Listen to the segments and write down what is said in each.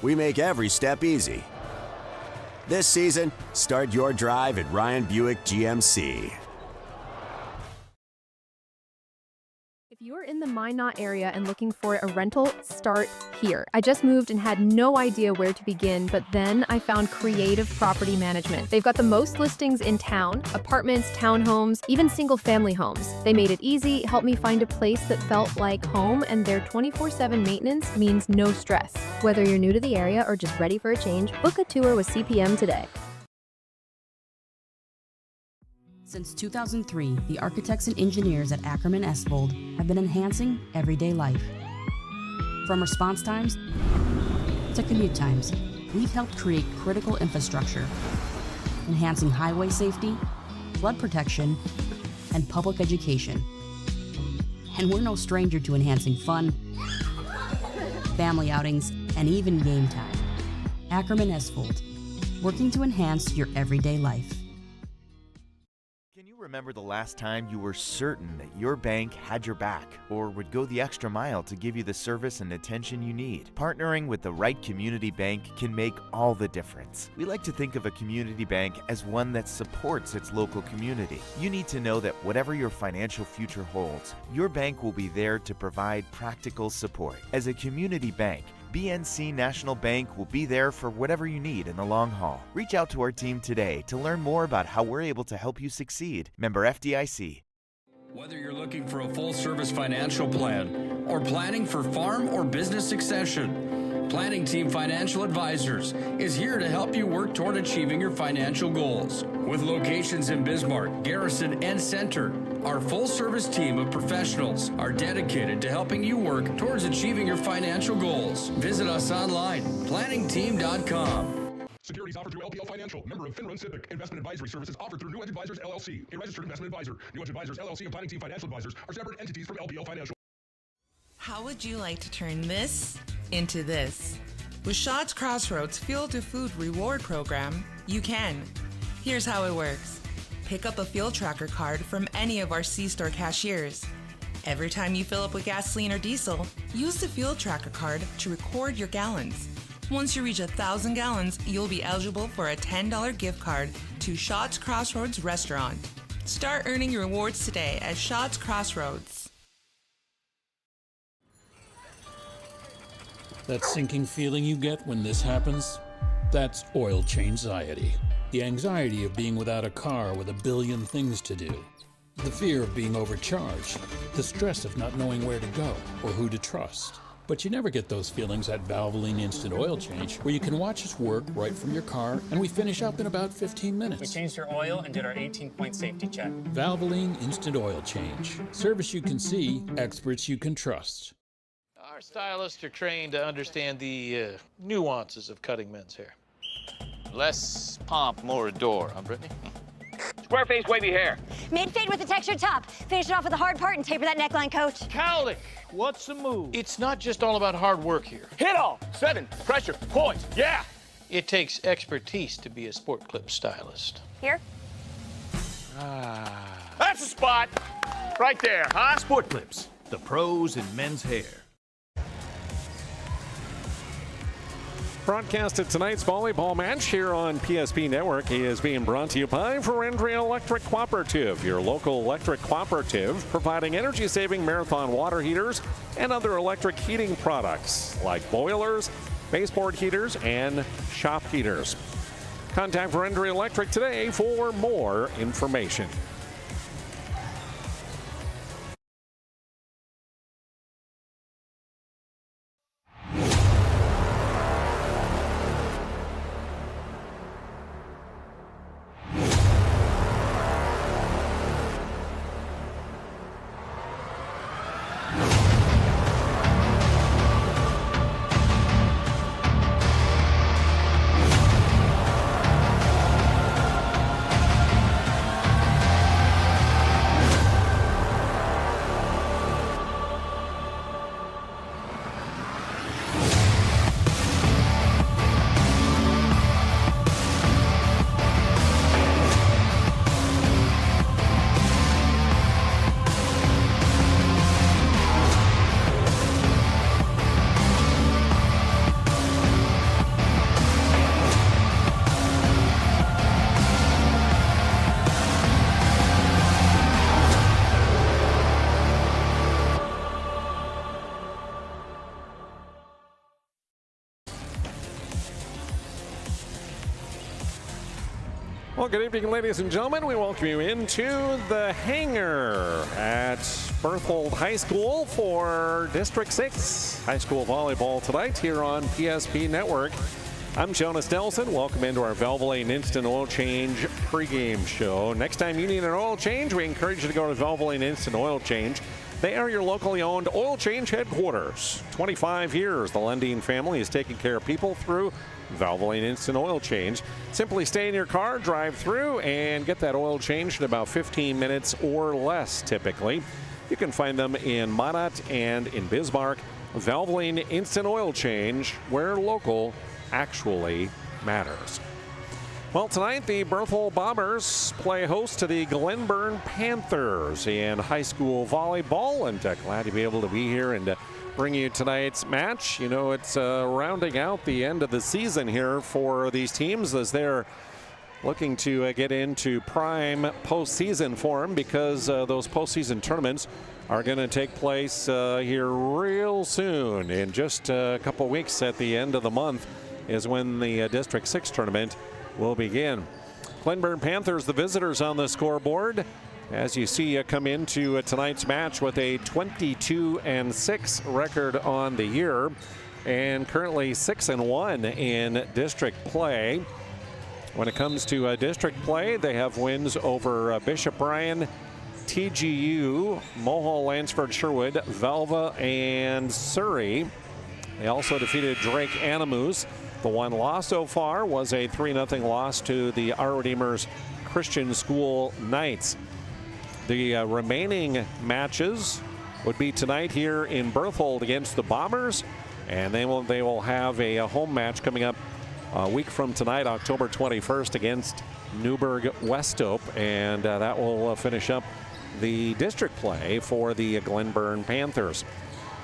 we make every step easy. This season, start your drive at Ryan Buick GMC. If you're in the Minot area and looking for a rental, start here. I just moved and had no idea where to begin, but then I found Creative Property Management. They've got the most listings in town, apartments, townhomes, even single-family homes. They made it easy, helped me find a place that felt like home, and their 24/7 maintenance means no stress. Whether you're new to the area or just ready for a change, book a tour with CPM today. Since 2003, the architects and engineers at Ackerman Esvold have been enhancing everyday life. From response times to commute times, we've helped create critical infrastructure, enhancing highway safety, flood protection, and public education. And we're no stranger to enhancing fun, family outings, and even game time. Ackerman Esvold, working to enhance your everyday life. Remember the last time you were certain that your bank had your back or would go the extra mile to give you the service and attention you need? Partnering with the right community bank can make all the difference. We like to think of a community bank as one that supports its local community. You need to know that whatever your financial future holds, your bank will be there to provide practical support. As a community bank, BNC National Bank will be there for whatever you need in the long haul. Reach out to our team today to learn more about how we're able to help you succeed. Member FDIC. Whether you're looking for a full-service financial plan or planning for farm or business succession, Planning Team Financial Advisors is here to help you work toward achieving your financial goals. With locations in Bismarck, Garrison, and Center, our full-service team of professionals are dedicated to helping you work towards achieving your financial goals. Visit us online, planningteam.com. Securities offered through LPL Financial, member of FINRA SIPC. Investment advisory services offered through New Edge Advisors LLC, a registered investment advisor. New Edge Advisors LLC and Planning Team Financial Advisors are separate entities from LPL Financial. How would you like to turn this into this? With Shaw's Crossroads Fuel to Food Reward Program, you can. Here's how it works. Pick up a fuel tracker card from any of our C-store cashiers. Every time you fill up with gasoline or diesel, use the fuel tracker card to record your gallons. Once you reach 1,000 gallons, you'll be eligible for a $10 gift card to Shaw's Crossroads Restaurant. Start earning your rewards today at Shaw's Crossroads. That sinking feeling you get when this happens? That's oil change-anxiety. The anxiety of being without a car with a billion things to do. The fear of being overcharged. The stress of not knowing where to go or who to trust. But you never get those feelings at Valvoline Instant Oil Change, where you can watch us work right from your car, and we finish up in about 15 minutes. We changed your oil and did our 18-point safety check. Valvoline Instant Oil Change. Service you can see, experts you can trust. Our stylists are trained to understand the nuances of cutting men's hair. Less pomp, more adore, huh, Brittany? Square face, wavy hair. Mid-fade with a textured top. Finish it off with a hard part and taper that neckline, coach. Cowlick, what's the move? It's not just all about hard work here. Hit all. 7, pressure, point, yeah! It takes expertise to be a sport clip stylist. Here? That's the spot! Right there, huh? Sport Clips, the pros in men's hair. Broadcasted tonight's volleyball match here on PSP Network is being brought to you by Ferendria Electric Cooperative, your local electric cooperative, providing energy-saving marathon water heaters and other electric heating products like boilers, baseboard heaters, and shop heaters. Contact Ferendria Electric today for more information. Well, good evening, ladies and gentlemen. We welcome you into the hangar at Berthold High School for District 6 high school volleyball tonight here on PSP Network. I'm Jonas Nelson. Welcome into our Valvoline Instant Oil Change pregame show. Next time you need an oil change, we encourage you to go to Valvoline Instant Oil Change. They are your locally owned oil change headquarters. 25 years, the Lundeen family is taking care of people through Valvoline Instant Oil Change. Simply stay in your car, drive through, and get that oil changed in about 15 minutes or less, typically. You can find them in Minot and in Bismarck. Valvoline Instant Oil Change, where local actually matters. Well, tonight the Berthold Bombers play host to the Glenburn Panthers in high school volleyball, and glad to be able to be here and bring you tonight's match. You know, it's rounding out the end of the season here for these teams as they're looking to get into prime postseason form, because those postseason tournaments are going to take place here real soon. In just a couple weeks at the end of the month is when the District 6 tournament will begin. Glenburn Panthers, the visitors on the scoreboard, as you see come into tonight's match with a 22-6 record on the year, and currently 6-1 in district play. When it comes to district play, they have wins over Bishop Bryan, TGU, Mohall, Lansford, Sherwood, Velva, and Surrey. They also defeated Drake Animus. The one loss so far was a 3-0 loss to the Our Redeemers Christian School Knights. The remaining matches would be tonight here in Berthold against the Bombers, and they will have a home match coming up a week from tonight, October 21st, against Newburgh Westope, and that will finish up the district play for the Glenburn Panthers.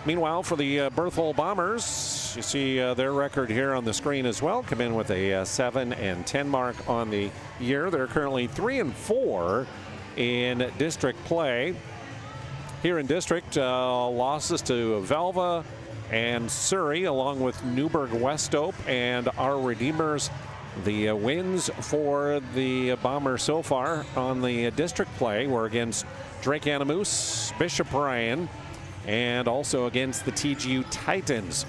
Meanwhile, for the Berthold Bombers, you see their record here on the screen as well. Come in with a 7-10 mark on the year. They're currently 3-4 in district play. Here in district, losses to Velva and Surrey, along with Newburgh Westope and Our Redeemers. The wins for the Bombers so far on the district play were against Drake Animus, Bishop Bryan, and also against the TGU Titans.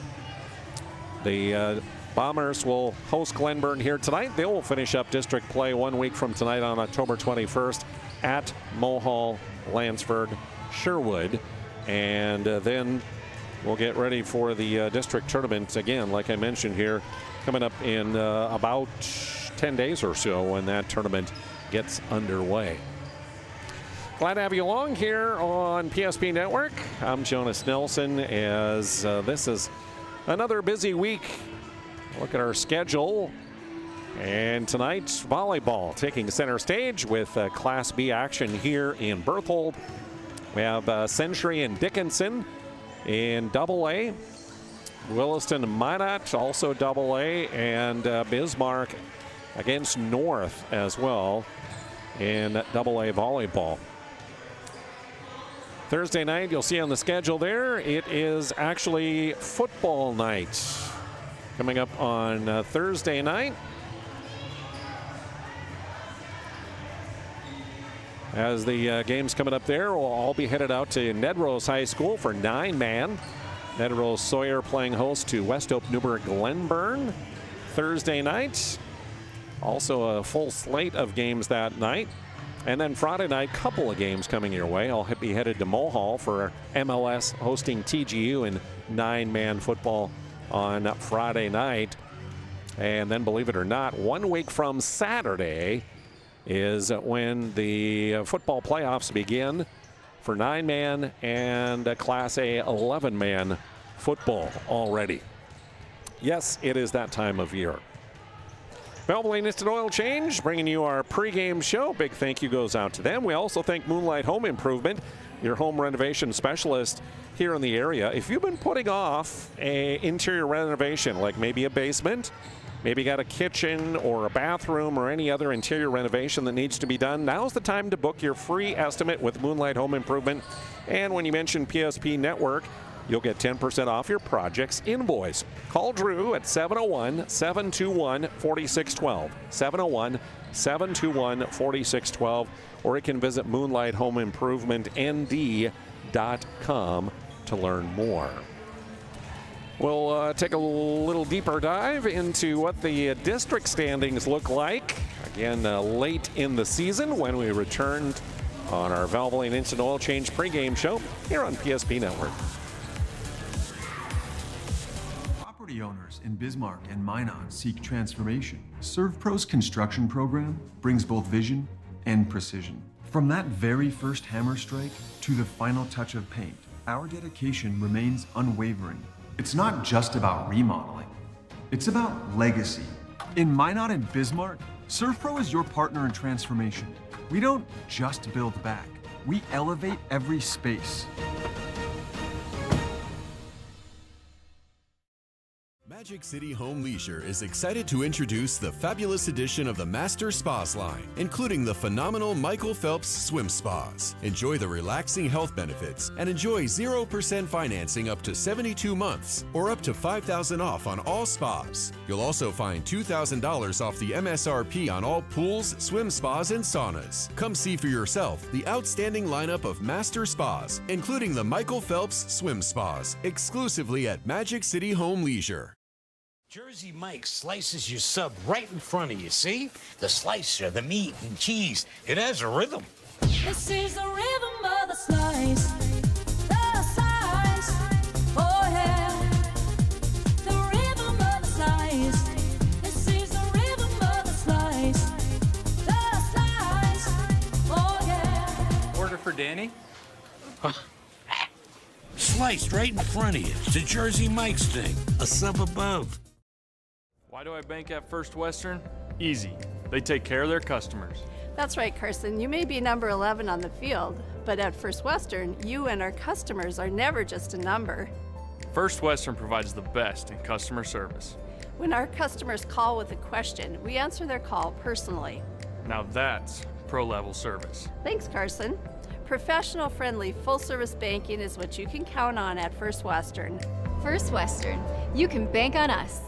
The Bombers will host Glenburn here tonight. They will finish up district play 1 week from tonight on October 21st at Mohall, Lansford, Sherwood. And then we'll get ready for the district tournament again, like I mentioned here, coming up in about 10 days or so when that tournament gets underway. Glad to have you along here on PSP Network. I'm Jonas Nelson, as this is another busy week. Look at our schedule. And tonight's volleyball taking center stage with Class B action here in Berthold. We have Century and Dickinson in AA. Williston and Minot also AA, and Bismarck against North as well in AA volleyball. Thursday night, you'll see on the schedule there, it is actually football night coming up on Thursday night. As the games coming up there, we'll all be headed out to Ned Rose High School for 9-man. Ned Rose Sawyer playing host to Westope Newburgh Glenburn Thursday night. Also a full slate of games that night. And then Friday night, couple of games coming your way. I'll be headed to Mohall for MLS hosting TGU in 9-man football on Friday night. And then, believe it or not, 1 week from Saturday is when the football playoffs begin for 9-man and Class A 11-man football already. Yes, it is that time of year. Valvoline Instant Oil Change bringing you our pregame show. Big thank you goes out to them. We also thank Moonlight Home Improvement, your home renovation specialist here in the area. If you've been putting off an interior renovation, like maybe a basement, maybe got a kitchen or a bathroom or any other interior renovation that needs to be done, now's the time to book your free estimate with Moonlight Home Improvement. And when you mention PSP Network, you'll get 10% off your project's invoice. Call Drew at 701-721-4612. 701-721-4612. Or you can visit moonlighthomeimprovement.nd.com to learn more. We'll take a little deeper dive into what the district standings look like. Again, late in the season when we returned on our Valvoline Instant Oil Change pregame show here on PSP Network. Property owners in Bismarck and Minot seek transformation. ServPro's construction program brings both vision and precision. From that very first hammer strike to the final touch of paint, our dedication remains unwavering. It's not just about remodeling, it's about legacy. In Minot and Bismarck, ServPro is your partner in transformation. We don't just build back, we elevate every space. Magic City Home Leisure is excited to introduce the fabulous edition of the Master Spas line, including the phenomenal Michael Phelps Swim Spas. Enjoy the relaxing health benefits and enjoy 0% financing up to 72 months or up to $5,000 off on all spas. You'll also find $2,000 off the MSRP on all pools, swim spas, and saunas. Come see for yourself the outstanding lineup of Master Spas, including the Michael Phelps Swim Spas, exclusively at Magic City Home Leisure. Jersey Mike's slices your sub right in front of you, see? The slicer, the meat and cheese, it has a rhythm. This is the rhythm of the slice. The slice, oh yeah. The rhythm of the slice. This is the rhythm of the slice. The slice, oh yeah. Order for Danny? Sliced right in front of you. It's a Jersey Mike's thing, a sub above. Why do I bank at First Western? Easy. They take care of their customers. That's right, Carson. You may be number 11 on the field, but at First Western, you and our customers are never just a number. First Western provides the best in customer service. When our customers call with a question, we answer their call personally. Now that's pro-level service. Thanks, Carson. Professional, friendly, full-service banking is what you can count on at First Western. First Western, you can bank on us.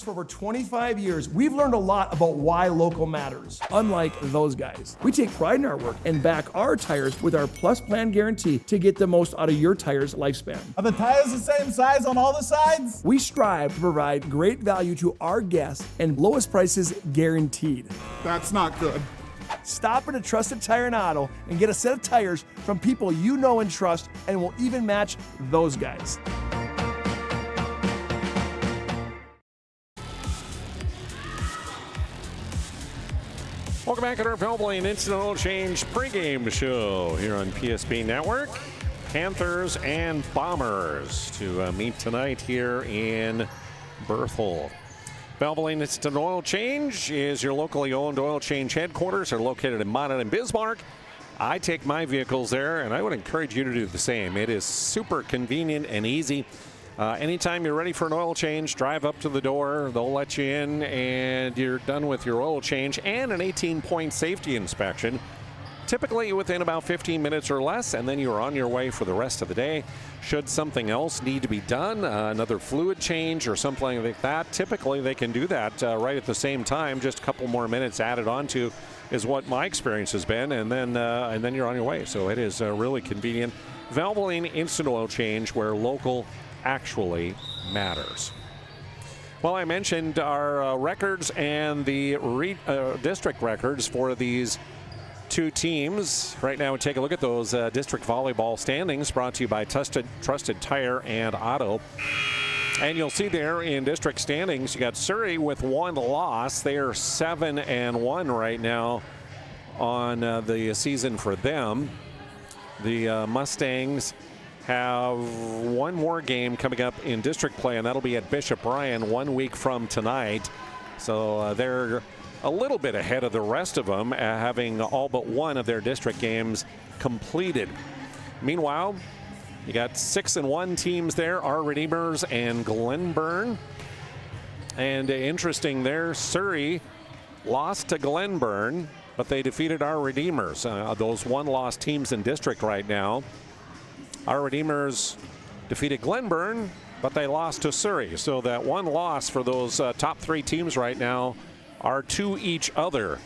For over 25 years, we've learned a lot about why local matters. Unlike those guys, we take pride in our work and back our tires with our Plus Plan guarantee to get the most out of your tire's lifespan. Are the tires the same size on all the sides? We strive to provide great value to our guests and lowest prices guaranteed. That's not good. Stop at a trusted tire and auto and get a set of tires from people you know and trust, and will even match those guys. Welcome back to our Valvoline Instant Oil Change pregame show here on PSP Network. Panthers and Bombers to meet tonight here in Berthold. Valvoline Instant Oil Change is your locally owned oil change headquarters. They're located in Minot and Bismarck. I take my vehicles there, and I would encourage you to do the same. It is super convenient and easy. Anytime you're ready for an oil change, drive up to the door. They'll let you in, and you're done with your oil change and an 18-point safety inspection. Typically within about 15 minutes or less, and then you're on your way for the rest of the day. Should something else need to be done, another fluid change or something like that, typically they can do that right at the same time. Just a couple more minutes added onto is what my experience has been, and then you're on your way. So it is really convenient. Valvoline Instant Oil Change, where local actually matters. Well, I mentioned our records and the district records for these two teams. Right now, we take a look at those district volleyball standings brought to you by Trusted Tire and Auto. And you'll see there in district standings, you got Surrey with one loss. They are 7-1 right now on the season for them. The Mustangs have one more game coming up in district play, and that'll be at Bishop Bryan 1 week from tonight. So they're a little bit ahead of the rest of them, having all but one of their district games completed. Meanwhile, you got 6-1 teams there, our Redeemers and Glenburn. And interesting there, Surrey lost to Glenburn, but they defeated our Redeemers. Those one-loss teams in district right now. Our Redeemers defeated Glenburn, but they lost to Surrey. So that one loss for those top three teams right now are to each other.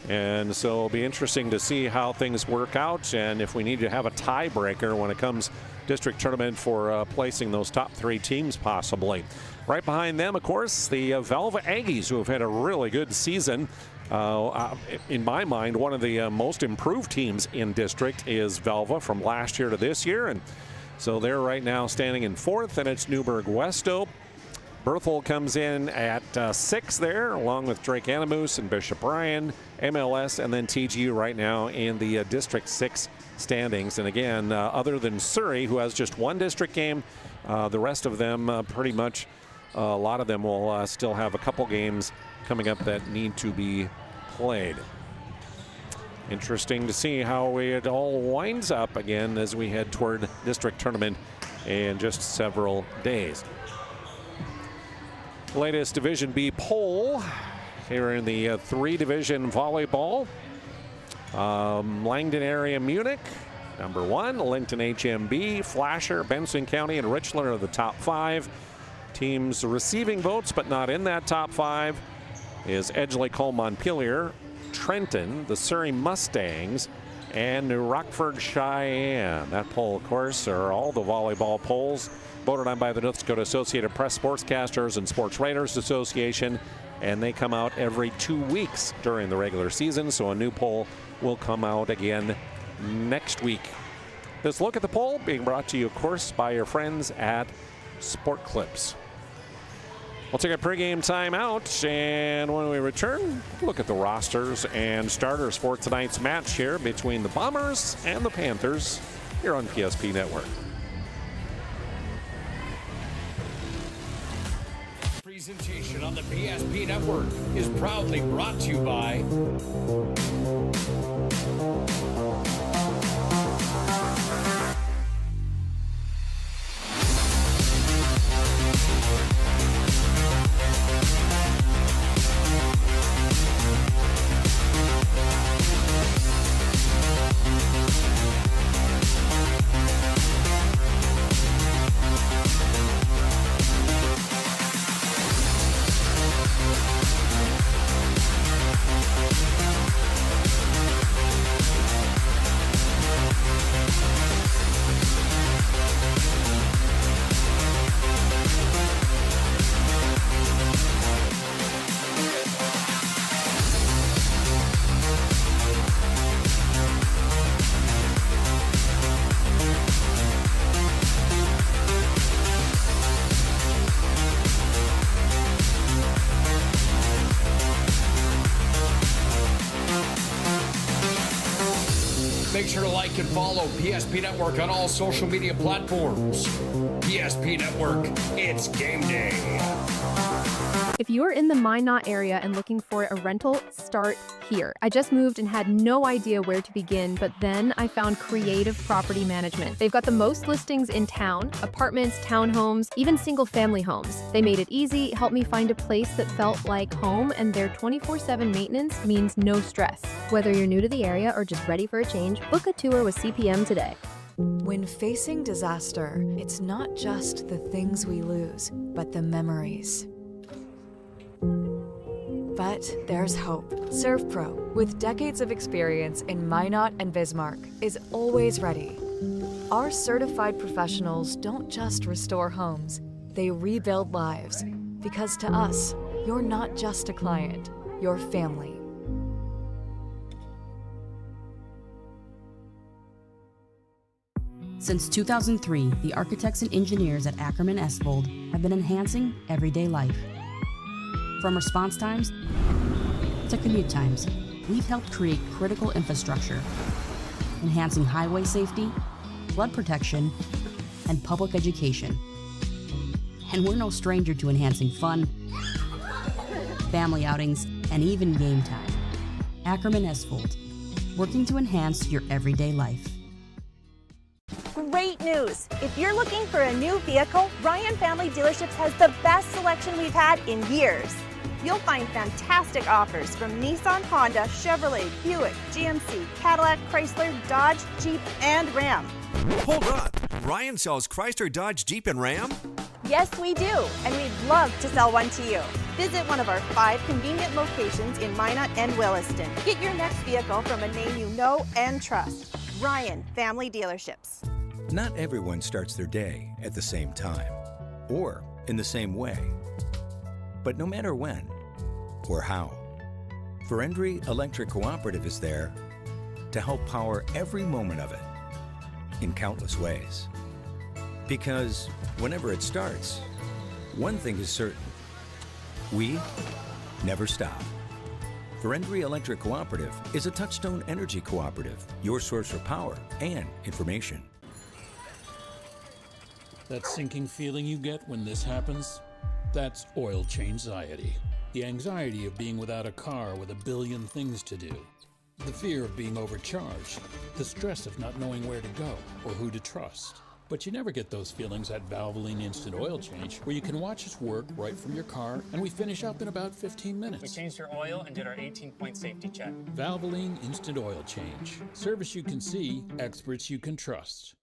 And so it'll be interesting to see how things work out and if we need to have a tiebreaker when it comes district tournament for placing those top three teams possibly. Right behind them, of course, the Velva Aggies, who have had a really good season. In my mind, one of the most improved teams in district is Velva from last year to this year. And so they're right now standing in fourth, and it's Newburgh-Westope. Berthold comes in at 6 there, along with Drake Animus and Bishop Bryan, MLS, and then TGU right now in the District 6 standings. And again, other than Surrey, who has just one district game, the rest of them pretty much, a lot of them will still have a couple games coming up that need to be played. Interesting to see how it all winds up again as we head toward district tournament in just several days. Latest Division B poll here in the 3-division volleyball. Langdon area Munich, number 1. Linton HMB, Flasher, Benson County, and Richland are the top 5. Teams receiving votes but not in that top 5 is Edgeley, Cole, Montpelier, Trenton, the Surrey Mustangs, and New Rockford Cheyenne. That poll, of course, are all the volleyball polls voted on by the North Dakota Associated Press Sportscasters and Sports Writers Association, and they come out every 2 weeks during the regular season, so a new poll will come out again next week. This look at the poll being brought to you, of course, by your friends at Sport Clips. We'll take a pregame timeout, and when we return, look at the rosters and starters for tonight's match here between the Bombers and the Panthers here on PSP Network. Presentation on the PSP Network is proudly brought to you by Make sure to like and follow PSP Network on all social media platforms. PSP Network, it's game day. If you're in the Minot area and looking for a rental, start here. I just moved and had no idea where to begin, but then I found Creative Property Management. They've got the most listings in town, apartments, townhomes, even single-family homes. They made it easy, helped me find a place that felt like home, and their 24/7 maintenance means no stress. Whether you're new to the area or just ready for a change, book a tour with CPM today. When facing disaster, it's not just the things we lose, but the memories. But there's hope. ServPro, with decades of experience in Minot and Bismarck, is always ready. Our certified professionals don't just restore homes, they rebuild lives. Because to us, you're not just a client, you're family. Since 2003, the architects and engineers at Ackerman Estvold have been enhancing everyday life. From response times to commute times, we've helped create critical infrastructure, enhancing highway safety, flood protection, and public education. And we're no stranger to enhancing fun, family outings, and even game time. Ackerman Esvold, working to enhance your everyday life. Great news! If you're looking for a new vehicle, Ryan Family Dealerships has the best selection we've had in years. You'll find fantastic offers from Nissan, Honda, Chevrolet, Buick, GMC, Cadillac, Chrysler, Dodge, Jeep, and Ram. Hold up! Ryan sells Chrysler, Dodge, Jeep, and Ram? Yes, we do, and we'd love to sell one to you. Visit one of our 5 convenient locations in Minot and Williston. Get your next vehicle from a name you know and trust. Ryan Family Dealerships. Not everyone starts their day at the same time or in the same way. But no matter when or how, Ferendry Electric Cooperative is there to help power every moment of it in countless ways. Because whenever it starts, one thing is certain: we never stop. Ferendry Electric Cooperative is a Touchstone Energy cooperative, your source for power and information. That sinking feeling you get when this happens? That's oil change anxiety. The anxiety of being without a car with a billion things to do. The fear of being overcharged. The stress of not knowing where to go or who to trust. But you never get those feelings at Valvoline Instant Oil Change, where you can watch us work right from your car, and we finish up in about 15 minutes. We changed your oil and did our 18-point safety check. Valvoline Instant Oil Change. Service you can see, experts you can trust.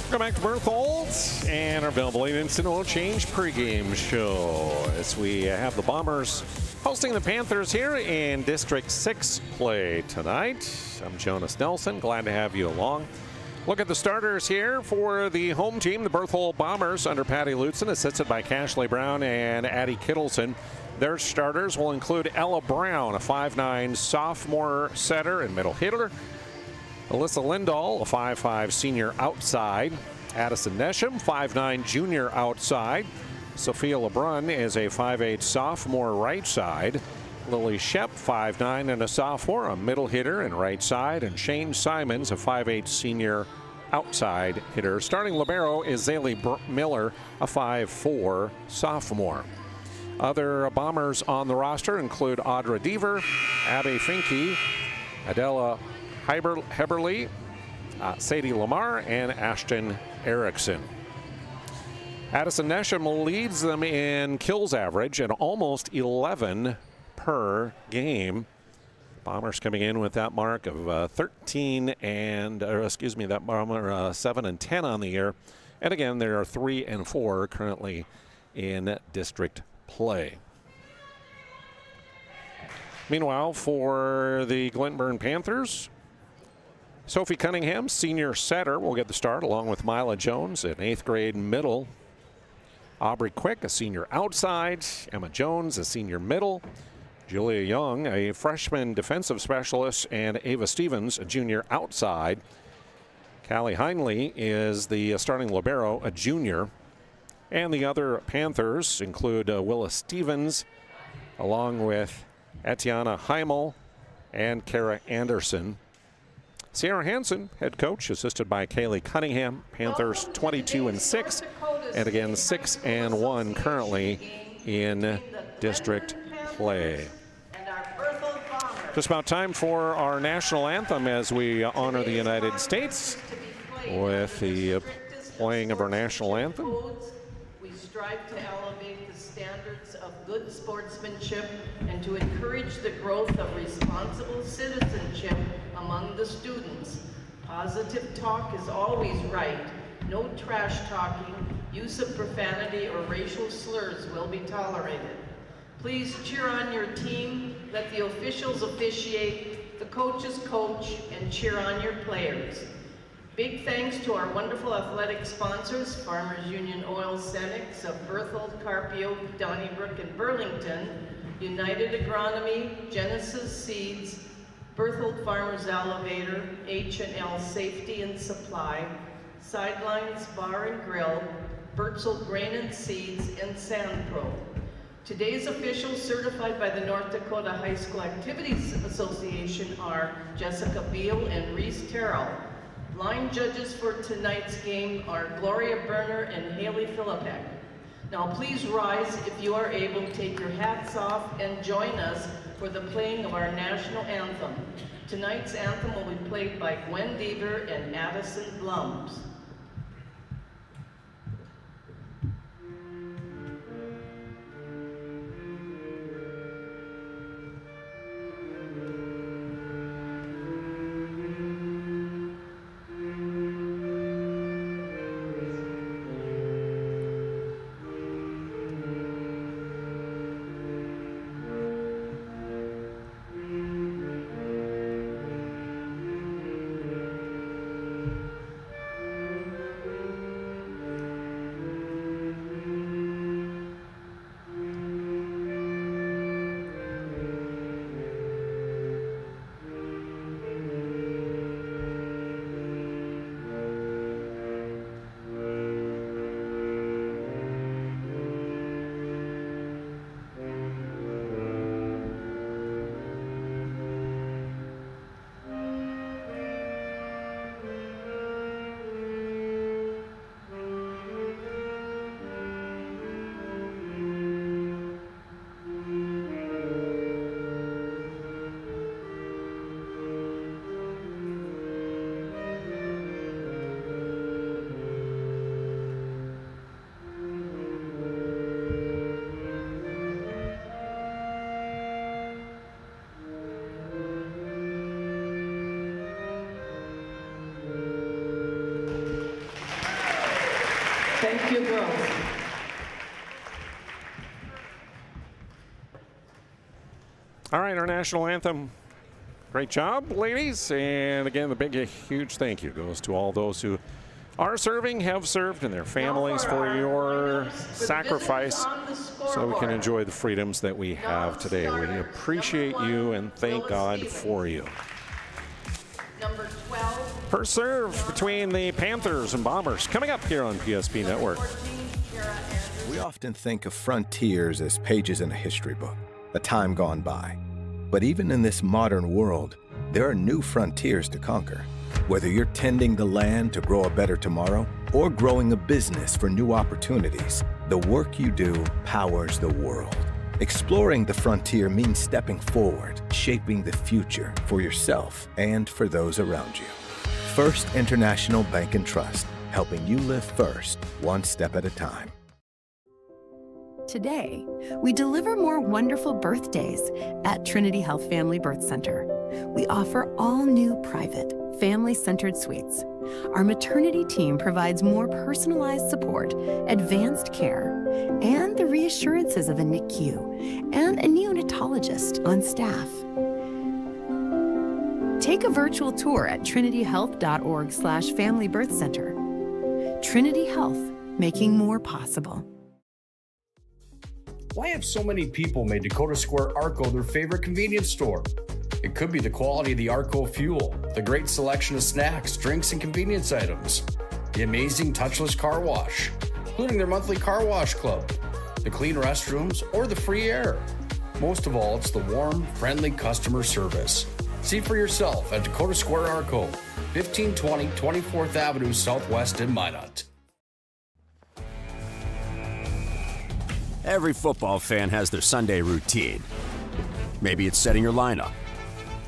Welcome back to Berthold and our Valvoline Instant Oil Change pregame show as we have the Bombers hosting the Panthers here in District 6 play tonight. I'm Jonas Nelson, glad to have you along. Look at the starters here for the home team, the Berthold Bombers under Patty Lutzen, assisted by Cashley Brown and Addie Kittleson. Their starters will include Ella Brown, a 5'9" sophomore setter and middle hitter. Alyssa Lindahl, a 5'5" senior outside. Addison Nesham, 5'9" junior outside. Sophia LeBrun is a 5'8" sophomore right side. Lily Shep, 5'9" and a sophomore, a middle hitter and right side. And Shane Simons, a 5'8" senior outside hitter. Starting libero is Zaylee Miller, a 5'4" sophomore. Other Bombers on the roster include Audra Deaver, Abby Finke, Adela Heberly, Sadie Lamar, and Ashton Erickson. Addison Nesham leads them in kills average at almost 11 per game. Bombers coming in with that mark of 7 and 10 on the year. And again, there are 3 and 4 currently in district play. Meanwhile, for the Glenburn Panthers, Sophie Cunningham, senior setter, will get the start along with Mila Jones, an 8th grade middle. Aubrey Quick, a senior outside. Emma Jones, a senior middle. Julia Young, a freshman defensive specialist. And Ava Stevens, a junior outside. Callie Heinley is the starting libero, a junior. And the other Panthers include Willa Stevens, along with Etiana Heimel and Kara Anderson. Sierra Hansen, head coach, assisted by Kaylee Cunningham. Panthers 22-6, and again 6-1 currently in district play. Just about time for our national anthem as we honor the United States with the playing of our national anthem. We strive to elevate the standards of good sportsmanship and to encourage the growth of responsible citizenship among the students. Positive talk is always right. No trash talking, use of profanity or racial slurs will be tolerated. Please cheer on your team, let the officials officiate, the coaches coach, and cheer on your players. Big thanks to our wonderful athletic sponsors, Farmers Union Oil Cenex of Berthold, Carpio, Donnybrook, and Burlington, United Agronomy, Genesis Seeds, Berthold Farmers Elevator, H&L Safety and Supply, Sidelines Bar and Grill, Berthold Grain and Seeds, and Sandpro. Today's officials certified by the North Dakota High School Activities Association are Jessica Beal and Reese Terrell. Line judges for tonight's game are Gloria Berner and Haley Philippek. Now please rise if you are able, take your hats off and join us for the playing of our national anthem. Tonight's anthem will be played by Gwen Deaver and Addison Blums. Thank you, girls. All right, our national anthem. Great job, ladies. And again, the big, huge thank you goes to all those who are serving, have served, and their families for your sacrifice so we can enjoy the freedoms that we have today. We appreciate you and thank God for you. Number 12. First serve between the Panthers and Bombers coming up here on PSP Network. We often think of frontiers as pages in a history book, a time gone by. But even in this modern world, there are new frontiers to conquer. Whether you're tending the land to grow a better tomorrow or growing a business for new opportunities, the work you do powers the world. Exploring the frontier means stepping forward, shaping the future for yourself and for those around you. First International Bank and Trust, helping you live first, one step at a time. Today, we deliver more wonderful birthdays at Trinity Health Family Birth Center. We offer all new private, family-centered suites. Our maternity team provides more personalized support, advanced care, and the reassurances of a NICU and a neonatologist on staff. Take a virtual tour at trinityhealth.org/Family Birth Center. Trinity Health, making more possible. Why have so many people made Dakota Square Arco their favorite convenience store? It could be the quality of the Arco fuel, the great selection of snacks, drinks, and convenience items, the amazing touchless car wash, including their monthly car wash club, the clean restrooms, or the free air. Most of all, it's the warm, friendly customer service. See for yourself at Dakota Square Arco, 1520 24th Avenue Southwest in Minot. Every football fan has their Sunday routine. Maybe it's setting your lineup,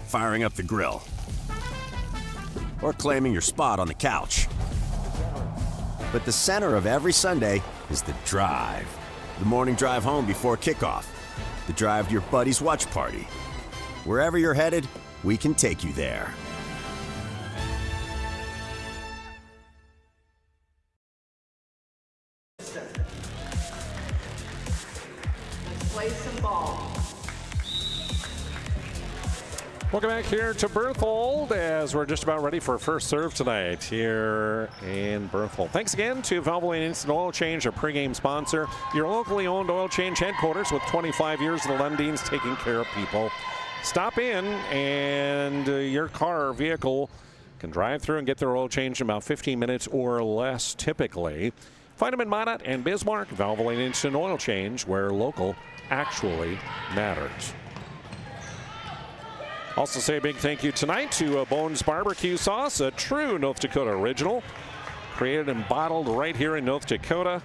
firing up the grill, or claiming your spot on the couch. But the center of every Sunday is the drive. The morning drive home before kickoff. The drive to your buddy's watch party. Wherever you're headed, we can take you there. Let's play some ball. Welcome back here to Berthold as we're just about ready for first serve tonight here in Berthold. Thanks again to Valvoline Instant Oil Change, our pregame sponsor. Your locally owned oil change headquarters with 25 years of the Lundins taking care of people. Stop in and your car or vehicle can drive through and get their oil changed in about 15 minutes or less typically. Find them in Minot and Bismarck. Valvoline Instant Oil Change, where local actually matters. Also say a big thank you tonight to Bones Barbecue Sauce, a true North Dakota original. Created and bottled right here in North Dakota.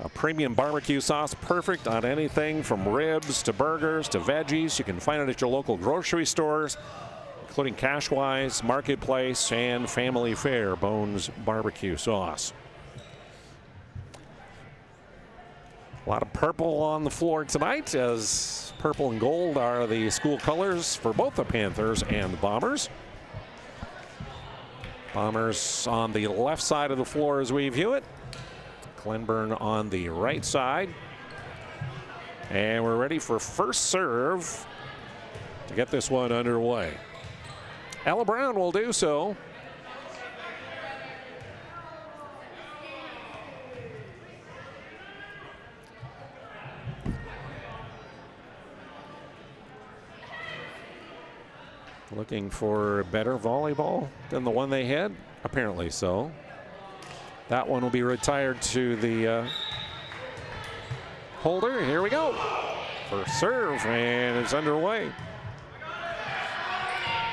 A premium barbecue sauce, perfect on anything from ribs to burgers to veggies. You can find it at your local grocery stores, including Cashwise, Marketplace, and Family Fare. Bones Barbecue Sauce. A lot of purple on the floor tonight, as purple and gold are the school colors for both the Panthers and the Bombers. Bombers on the left side of the floor as we view it. Glenburn on the right side. And we're ready for first serve to get this one underway. Ella Brown will do so. Looking for better volleyball than the one they had? Apparently so. That one will be retired to the holder. Here we go. First serve, and it's underway.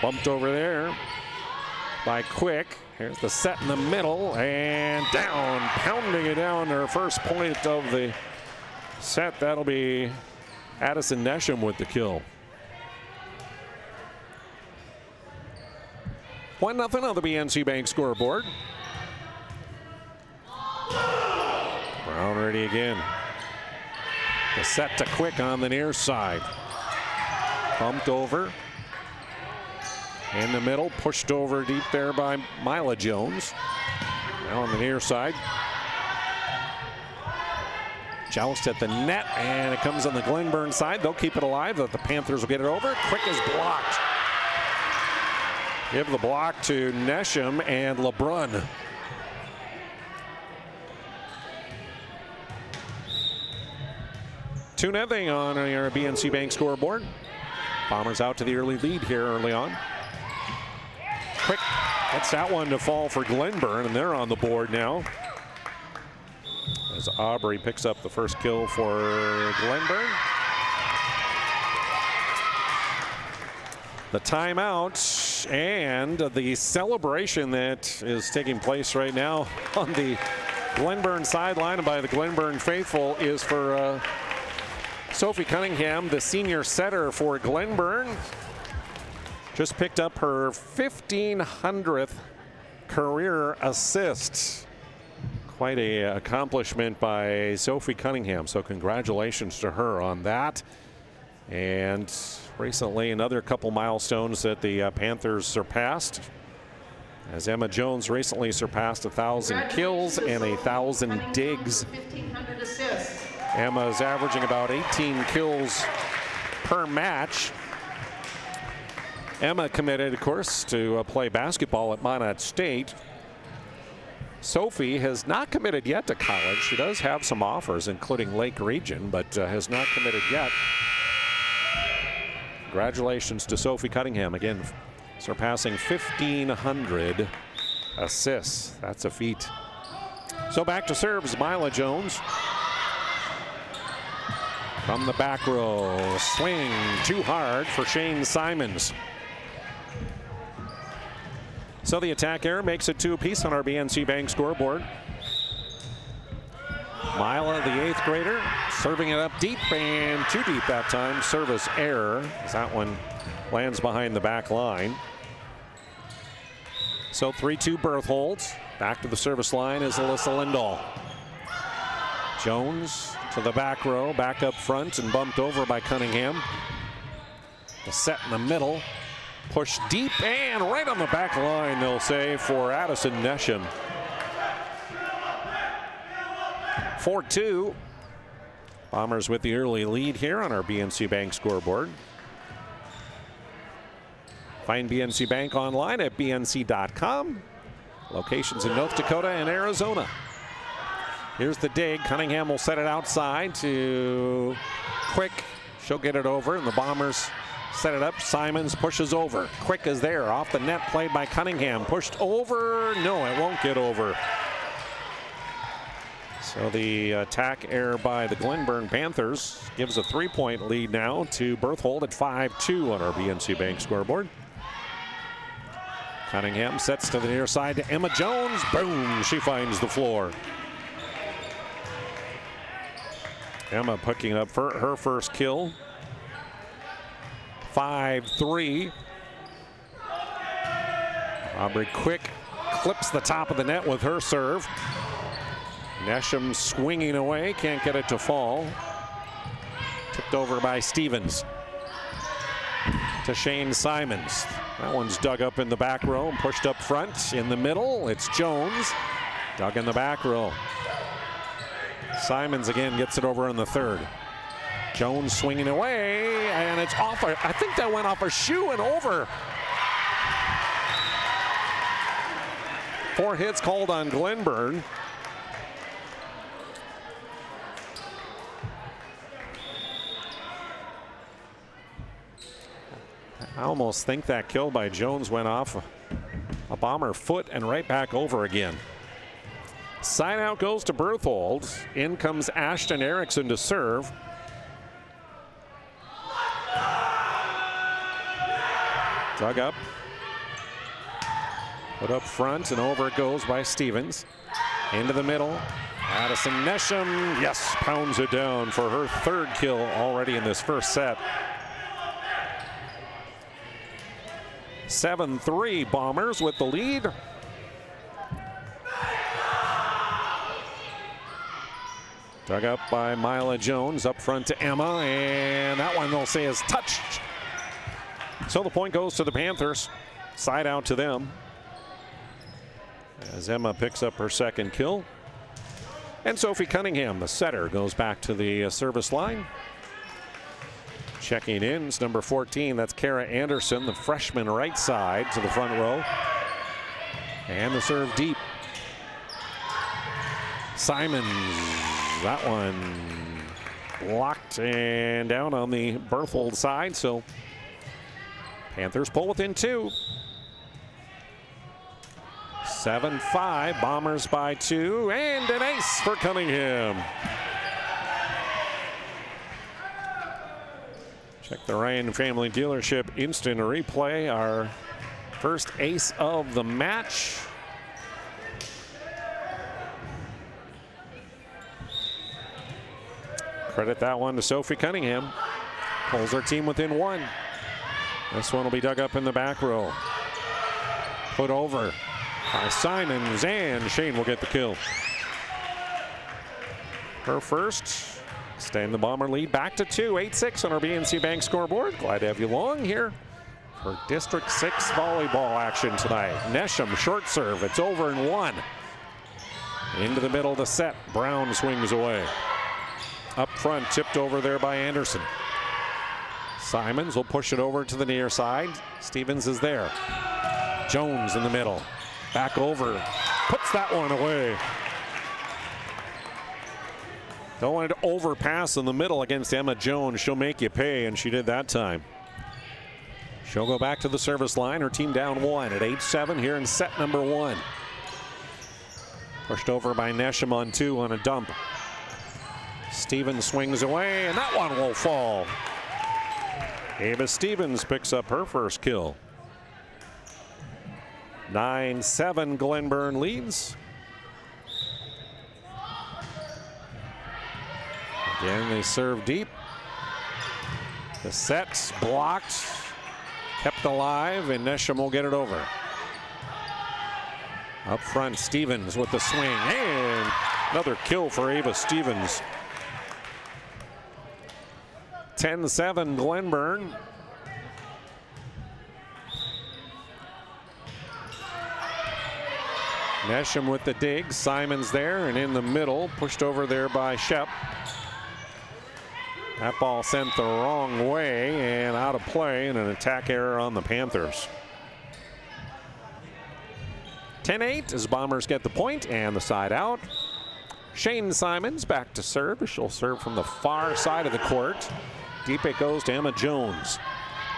Bumped over there by Quick. Here's the set in the middle, and down, pounding it down, her first point of the set. That'll be Addison Nesham with the kill. 1-0 on the BNC Bank scoreboard. Brown ready again. The set to Quick on the near side. Bumped over. In the middle, pushed over deep there by Mila Jones. Now on the near side. Joust at the net, and it comes on the Glenburn side. They'll keep it alive. The Panthers will get it over. Quick is blocked. Give the block to Nesham and LeBrun. Two 0 on our BNC Bank scoreboard. Bombers out to the early lead here early on. Quick gets that one to fall for Glenburn, and they're on the board now. As Aubrey picks up the first kill for Glenburn. The timeout and the celebration that is taking place right now on the Glenburn sideline by the Glenburn faithful is for Sophie Cunningham, the senior setter for Glenburn. Just picked up her 1,500th career assist. Quite an accomplishment by Sophie Cunningham, so congratulations to her on that. And recently another couple milestones that the Panthers surpassed, as Emma Jones recently surpassed 1,000 kills and 1,000 digs. Emma's averaging about 18 kills per match. Emma committed, of course, to play basketball at Minot State. Sophie has not committed yet to college. She does have some offers, including Lake Region, but has not committed yet. Congratulations to Sophie Cunningham, again, surpassing 1,500 assists. That's a feat. So back to serves, Mila Jones. From the back row, swing too hard for Shane Simons. So the attack error makes it 2 apiece on our BNC Bank scoreboard. Mila, the 8th grader, serving it up deep, and too deep that time. Service error, as that one lands behind the back line. So 3-2 Berthold. Back to the service line is Alyssa Lindahl. Jones to the back row, back up front, and bumped over by Cunningham. The set in the middle, pushed deep, and right on the back line, they'll say, for Addison Nesham. 4-2. Bombers with the early lead here on our BNC Bank scoreboard. Find BNC Bank online at bnc.com. Locations in North Dakota and Arizona. Here's the dig. Cunningham will set it outside to Quick. She'll get it over, and the Bombers set it up. Simons pushes over. Quick is there. Off the net, played by Cunningham. Pushed over. No, it won't get over. So the attack error by the Glenburn Panthers gives a 3-point lead now to Berthold at 5-2 on our BNC Bank scoreboard. Cunningham sets to the near side to Emma Jones. Boom, she finds the floor. Emma picking up for her first kill. 5-3. Aubrey Quick clips the top of the net with her serve. Nesham swinging away, can't get it to fall. Tipped over by Stevens. To Shane Simons. That one's dug up in the back row and pushed up front. In the middle, it's Jones. Dug in the back row. Simons again gets it over in the third. Jones swinging away, and it's off. I think that went off a shoe and over. 4 hits called on Glenburn. I almost think that kill by Jones went off a Bomber foot and right back over again. Side out goes to Berthold. In comes Ashton Erickson to serve. Dug up. Put up front and over it goes by Stevens. Into the middle. Addison Nesham, yes, pounds it down for her 3rd kill already in this first set. 7-3 Bombers with the lead. Dug up by Mila Jones, up front to Emma, and that one they'll say is touched. So the point goes to the Panthers. Side out to them. As Emma picks up her 2nd kill. And Sophie Cunningham, the setter, goes back to the service line. Checking in is number 14. That's Kara Anderson, the freshman right side to the front row. And the serve deep. Simons, that one blocked and down on the Berthold side. So Panthers pull within 2. 7-5, Bombers by 2, and an ace for Cunningham. Check the Ryan Family Dealership instant replay. Our first ace of the match. Credit that one to Sophie Cunningham. Pulls her team within 1. This one will be dug up in the back row. Put over by Simons, and Shane will get the kill. Her first. Extend the Bomber lead back to 2, 8-6 on our BNC Bank scoreboard. Glad to have you along here for District 6 volleyball action tonight. Nesham, short serve. It's over in 1. Into the middle to set. Brown swings away. Up front, tipped over there by Anderson. Simons will push it over to the near side. Stevens is there. Jones in the middle. Back over. Puts that one away. Don't want to overpass in the middle against Emma Jones. She'll make you pay, and she did that time. She'll go back to the service line. Her team down 1 at 8-7 here in set number 1. Pushed over by Nesham on 2 on a dump. Stevens swings away, and that one will fall. Ava Stevens picks up her first kill. 9-7 Glenburn leads. Again, they serve deep. The set's blocked, kept alive, and Nesham will get it over. Up front, Stevens with the swing, and another kill for Ava Stevens. 10-7 Glenburn. Nesham with the dig, Simons there, and in the middle, pushed over there by Shep. That ball sent the wrong way and out of play, and an attack error on the Panthers. 10-8 as Bombers get the point and the side out. Shane Simons back to serve. She'll serve from the far side of the court. Deep it goes to Emma Jones.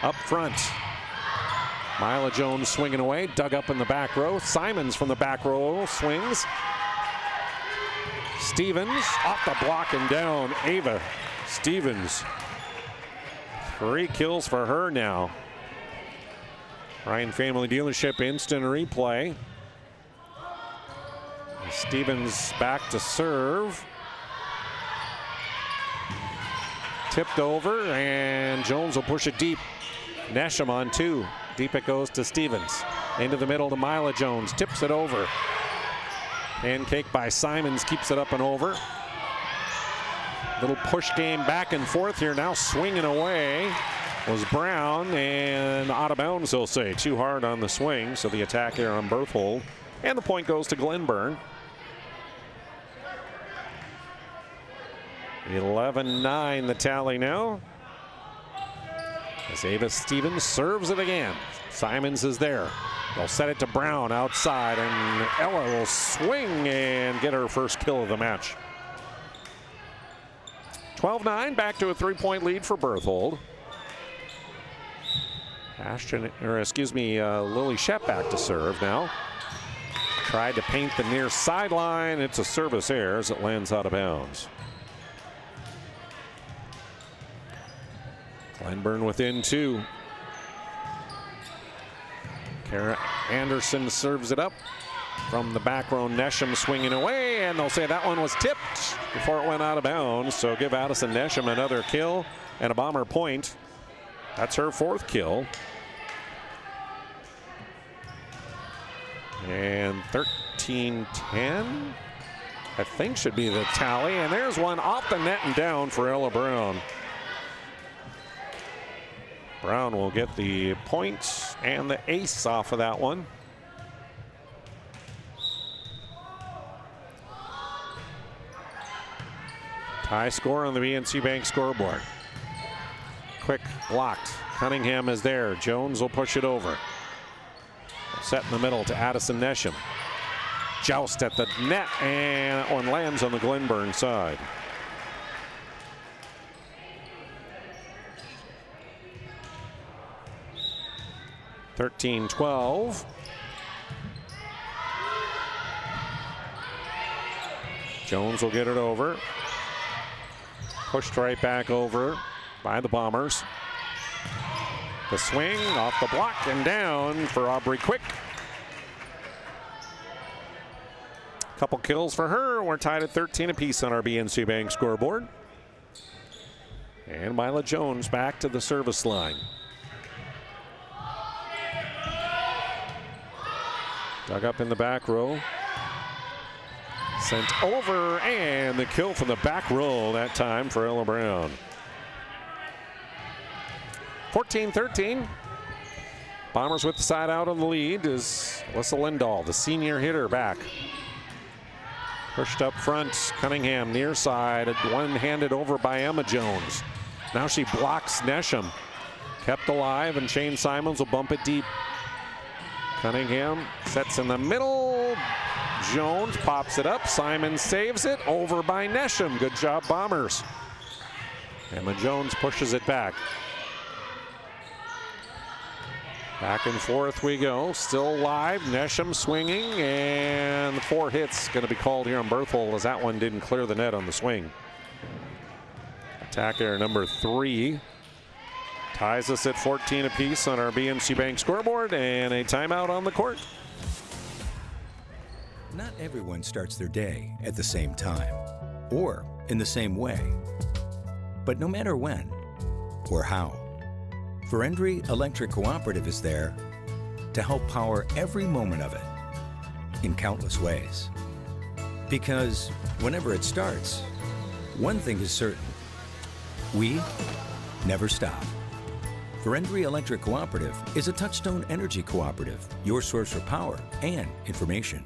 Up front. Mila Jones swinging away, dug up in the back row. Simons from the back row swings. Stevens off the block and down. Ava Stevens. 3 kills for her now. Ryan Family Dealership instant replay. Stevens back to serve. Tipped over, and Jones will push it deep. Nesham on 2. Deep it goes to Stevens. Into the middle to Mila Jones. Tips it over. Pancake by Simons keeps it up and over. Little push game back and forth here. Now swinging away was Brown, and out of bounds, they'll say. Too hard on the swing, so the attack here on Berthold. And the point goes to Glenburn. 11-9 the tally now. As Ava Stevens serves it again. Simons is there. They'll set it to Brown outside, and Ella will swing and get her first kill of the match. 12-9, back to a 3-point lead for Berthold. Lily Shep back to serve now. Tried to paint the near sideline. It's a service error as it lands out of bounds. Glenburn within 2. Kara Anderson serves it up from the back row. Nesham swinging away, and they'll say that one was tipped before it went out of bounds. So give Addison Nesham another kill and a Bomber point. That's her 4th kill. And 13-10, I think, should be the tally. And there's one off the net and down for Ella Brown. Brown will get the points and the ace off of that one. Tie score on the BNC Bank scoreboard. Quick blocked. Cunningham is there. Jones will push it over. Set in the middle to Addison Nesham. Joust at the net, and that one lands on the Glenburn side. (13-12). Jones will get it over. Pushed right back over by the Bombers. The swing off the block and down for Aubrey Quick. Couple kills for her. We're tied at 13 apiece on our BNC Bank scoreboard. And Mila Jones back to the service line. Dug up in the back row. Sent over, and the kill from the back row that time for Ella Brown. 14-13. Bombers with the side out on the lead is Alyssa Lindahl, the senior hitter, back. Pushed up front, Cunningham near side, one-handed over by Emma Jones. Now she blocks Nesham. Kept alive, and Shane Simons will bump it deep. Cunningham sets in the middle. Jones pops it up. Simons saves it. Over by Nesham. Good job, Bombers. Emma Jones pushes it back. Back and forth we go. Still live. Nesham swinging, and 4 hits going to be called here on Berthold as that one didn't clear the net on the swing. Attacker number 3 ties us at 14 apiece on our BNC Bank scoreboard, and a timeout on the court. Not everyone starts their day at the same time or in the same way. But no matter when or how, Ferendry Electric Cooperative is there to help power every moment of it in countless ways. Because whenever it starts, one thing is certain: we never stop. Ferendry Electric Cooperative is a Touchstone Energy Cooperative, your source for power and information.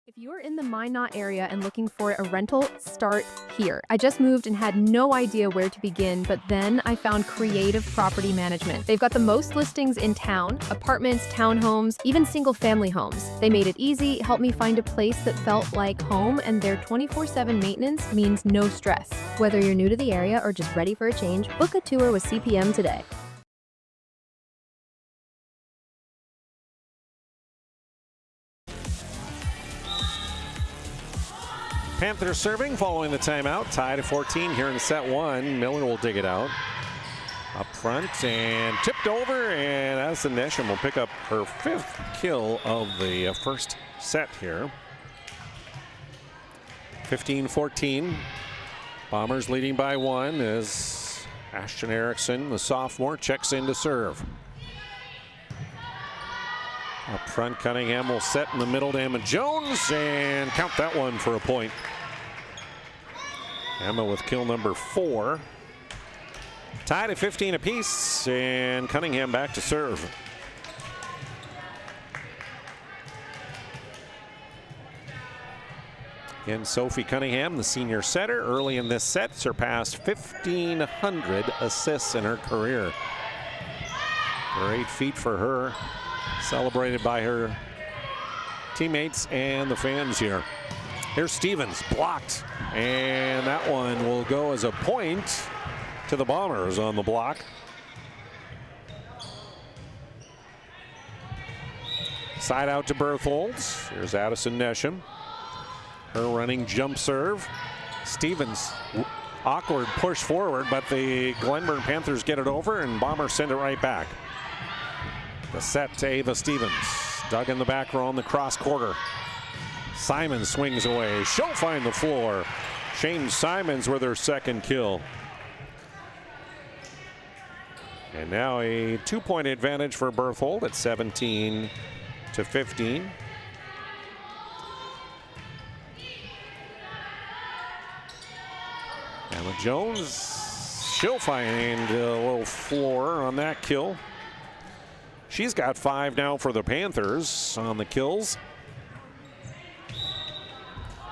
If you're in the Minot area and looking for a rental, start here. I just moved and had no idea where to begin, but then I found Creative Property Management. They've got the most listings in town: apartments, townhomes, even single-family homes. They made it easy, helped me find a place that felt like home, and their 24/7 maintenance means no stress. Whether you're new to the area or just ready for a change, book a tour with CPM today. Panthers serving following the timeout. Tied at 14 here in set one. Miller will dig it out. Up front and tipped over, and Addison Nesham will pick up her 5th kill of the first set here. 15-14. Bombers leading by 1 as Ashton Erickson, the sophomore, checks in to serve. Up front, Cunningham will set in the middle to Emma Jones and count that one for a point. Emma with kill number 4. Tied at 15 apiece, and Cunningham back to serve. Again, Sophie Cunningham, the senior setter, early in this set, surpassed 1,500 assists in her career. Great feat for her, celebrated by her teammates and the fans here. Here's Stevens, blocked, and that one will go as a point to the Bombers on the block. Side out to Berthold. Here's Addison Nesham. Her running jump serve. Stevens, awkward push forward, but the Glenburn Panthers get it over, and Bombers send it right back. The set to Ava Stevens. Dug in the back row on the cross quarter. Simons swings away. She'll find the floor. Shane Simons with her 2nd kill. And now a 2-point advantage for Berthold at 17-15. Emma Jones, she'll find a little floor on that kill. She's got 5 now for the Panthers on the kills.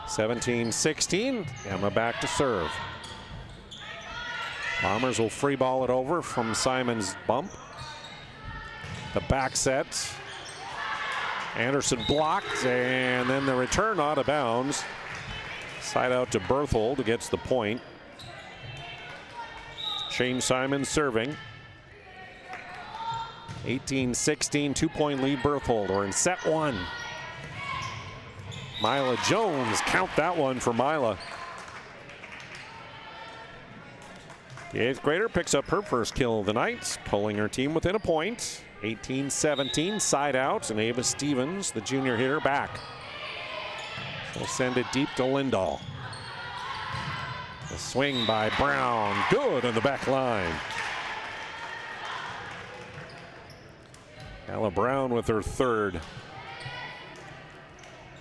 17-16, Emma back to serve. Bombers will free ball it over from Simon's bump. The back set. Anderson blocked, and then the return out of bounds. Side out to Berthold, who gets the point. Shane Simons serving. 18-16, 2-point lead Berthold. We're in set 1. Mila Jones, count that one for Mila. The 8th grader picks up her 1st kill of the night, pulling her team within a point. 18-17, side out, and Ava Stevens, the junior hitter, back. She'll send it deep to Lindahl. The swing by Brown, good on the back line. Ella Brown with her 3rd.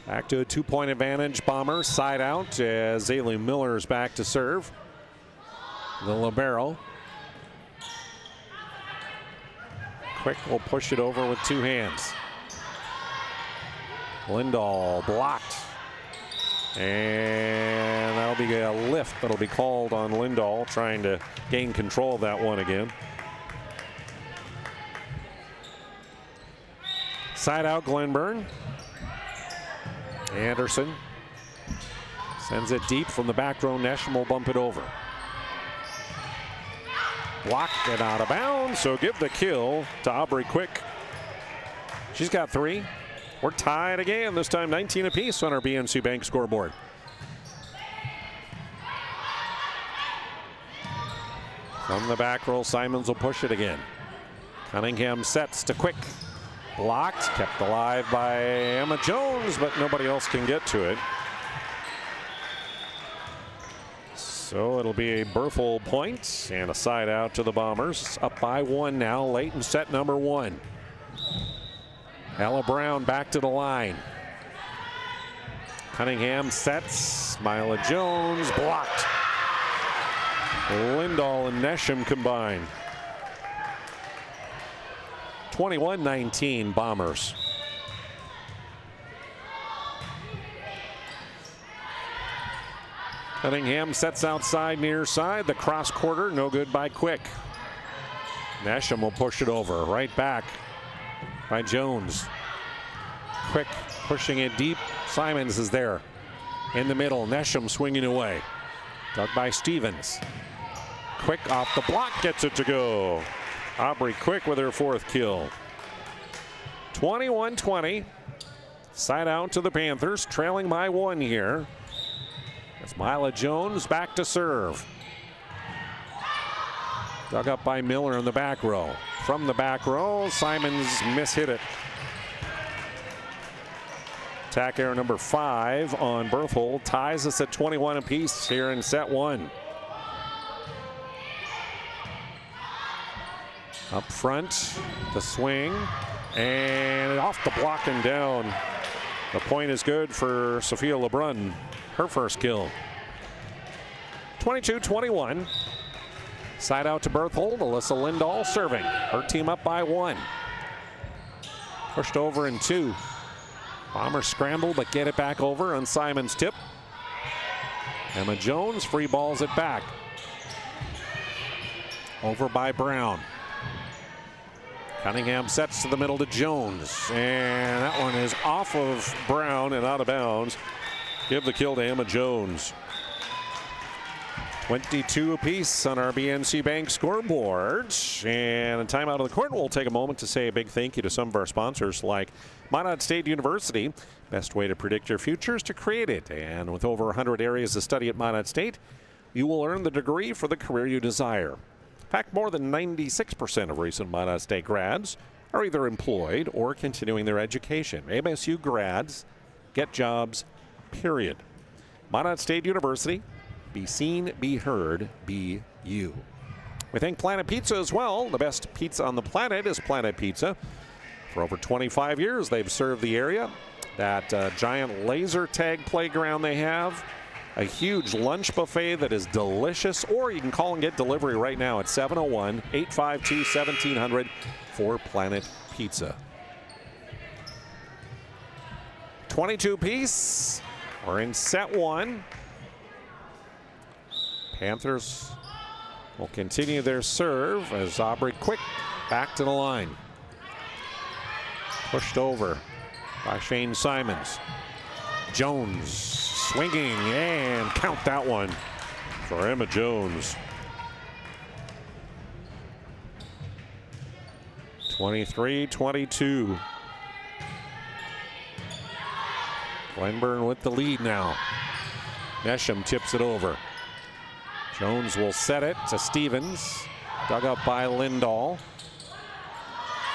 Back to a 2-point advantage, Bombers side out as Zaylee Miller is back to serve. The libero. Quick will push it over with 2 hands. Lindahl blocked. And that'll be a lift that'll be called on Lindahl, trying to gain control of that one again. Side out Glenburn. Anderson sends it deep from the back row. Nesham will bump it over. Blocked and out of bounds, so give the kill to Aubrey Quick. She's got 3. We're tied again, this time 19 apiece on our BNC Bank scoreboard. From the back row, Simons will push it again. Cunningham sets to Quick. Blocked, kept alive by Emma Jones, but nobody else can get to it. So it'll be a Berthold point and a side out to the Bombers. Up by 1 now, late in set number 1. Ella Brown back to the line. Cunningham sets. Mila Jones blocked. Lindahl and Nesham combined. 21-19 Bombers. Cunningham sets outside near side. The cross quarter, no good by Quick. Nesham will push it over. Right back by Jones. Quick pushing it deep. Simons is there in the middle. Nesham swinging away. Dug by Stevens. Quick off the block, gets it to go. Aubrey Quick with her 4th kill. 21-20. Side out to the Panthers, trailing by 1 here. As Mila Jones back to serve. Dug up by Miller in the back row. From the back row, Simons mishit it. Attack error number 5 on Berthold ties us at 21 apiece here in set 1. Up front, the swing, and off the block and down. The point is good for Sophia Lebrun, her first kill. 22-21. Side out to Berthold, Alyssa Lindahl serving. Her team up by 1. Pushed over in 2. Bombers scramble but get it back over on Simon's tip. Emma Jones free balls it back. Over by Brown. Cunningham sets to the middle to Jones. And that one is off of Brown and out of bounds. Give the kill to Emma Jones. 22 apiece on our BNC Bank scoreboard. And a timeout of the court. We'll take a moment to say a big thank you to some of our sponsors like Minot State University. Best way to predict your future is to create it. And with over 100 areas to study at Minot State, you will earn the degree for the career you desire. In fact, more than 96% of recent Minot State grads are either employed or continuing their education. MSU grads get jobs, period. Minot State University. Be seen, be heard, be you. We thank Planet Pizza as well. The best pizza on the planet is Planet Pizza. For over 25 years, they've served the area. That giant laser tag playground they have. A huge lunch buffet that is delicious. Or you can call and get delivery right now at 701-852-1700 for Planet Pizza. 22 piece. We're in set 1. Panthers will continue their serve as Aubrey Quick back to the line. Pushed over by Shane Simons. Jones swinging and count that one for Emma Jones. 23-22. Glenburn with the lead now. Nesham tips it over. Jones will set it to Stevens. Dug up by Lindahl.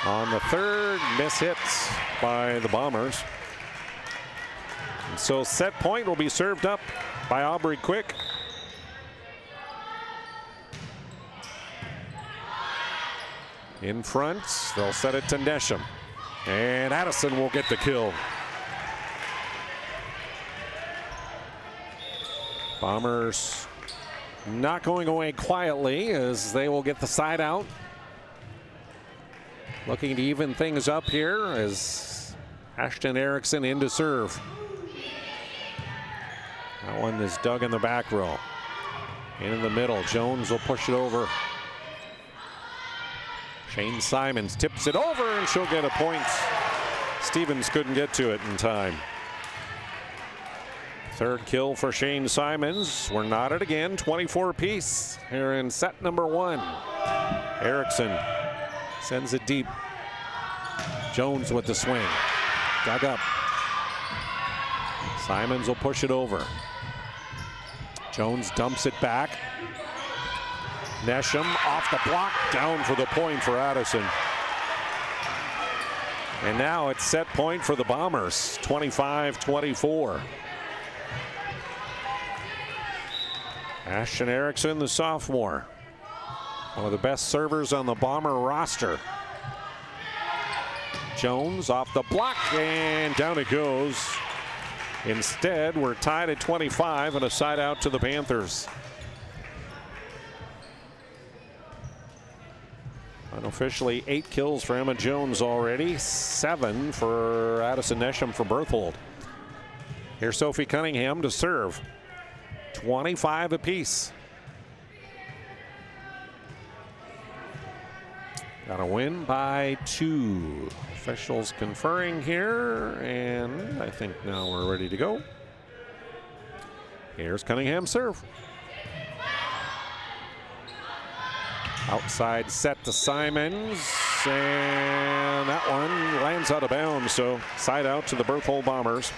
On the third, miss hits by the Bombers. And so set point will be served up by Aubrey Quick. In front, they'll set it to Nesham. And Addison will get the kill. Bombers not going away quietly as they will get the side out. Looking to even things up here as Ashton Erickson in to serve. That one is dug in the back row. In the middle, Jones will push it over. Shane Simons tips it over and she'll get a point. Stevens couldn't get to it in time. Third kill for Shane Simons. We're knotted again, 24 apiece here in set number 1. Erickson sends it deep. Jones with the swing. Dug up. Simons will push it over. Jones dumps it back. Nesham off the block, down for the point for Addison. And now it's set point for the Bombers, 25-24. Ashton Erickson, the sophomore. One of the best servers on the Bomber roster. Jones off the block and down it goes. Instead, we're tied at 25 and a side out to the Panthers. Unofficially 8 kills for Emma Jones already, 7 for Addison Nesham for Berthold. Here's Sophie Cunningham to serve. 25 apiece. Got a win by 2. Officials conferring here, and I think now we're ready to go. Here's Cunningham's serve. Outside set to Simons, and that one lands out of bounds, so side out to the Berthold Bombers.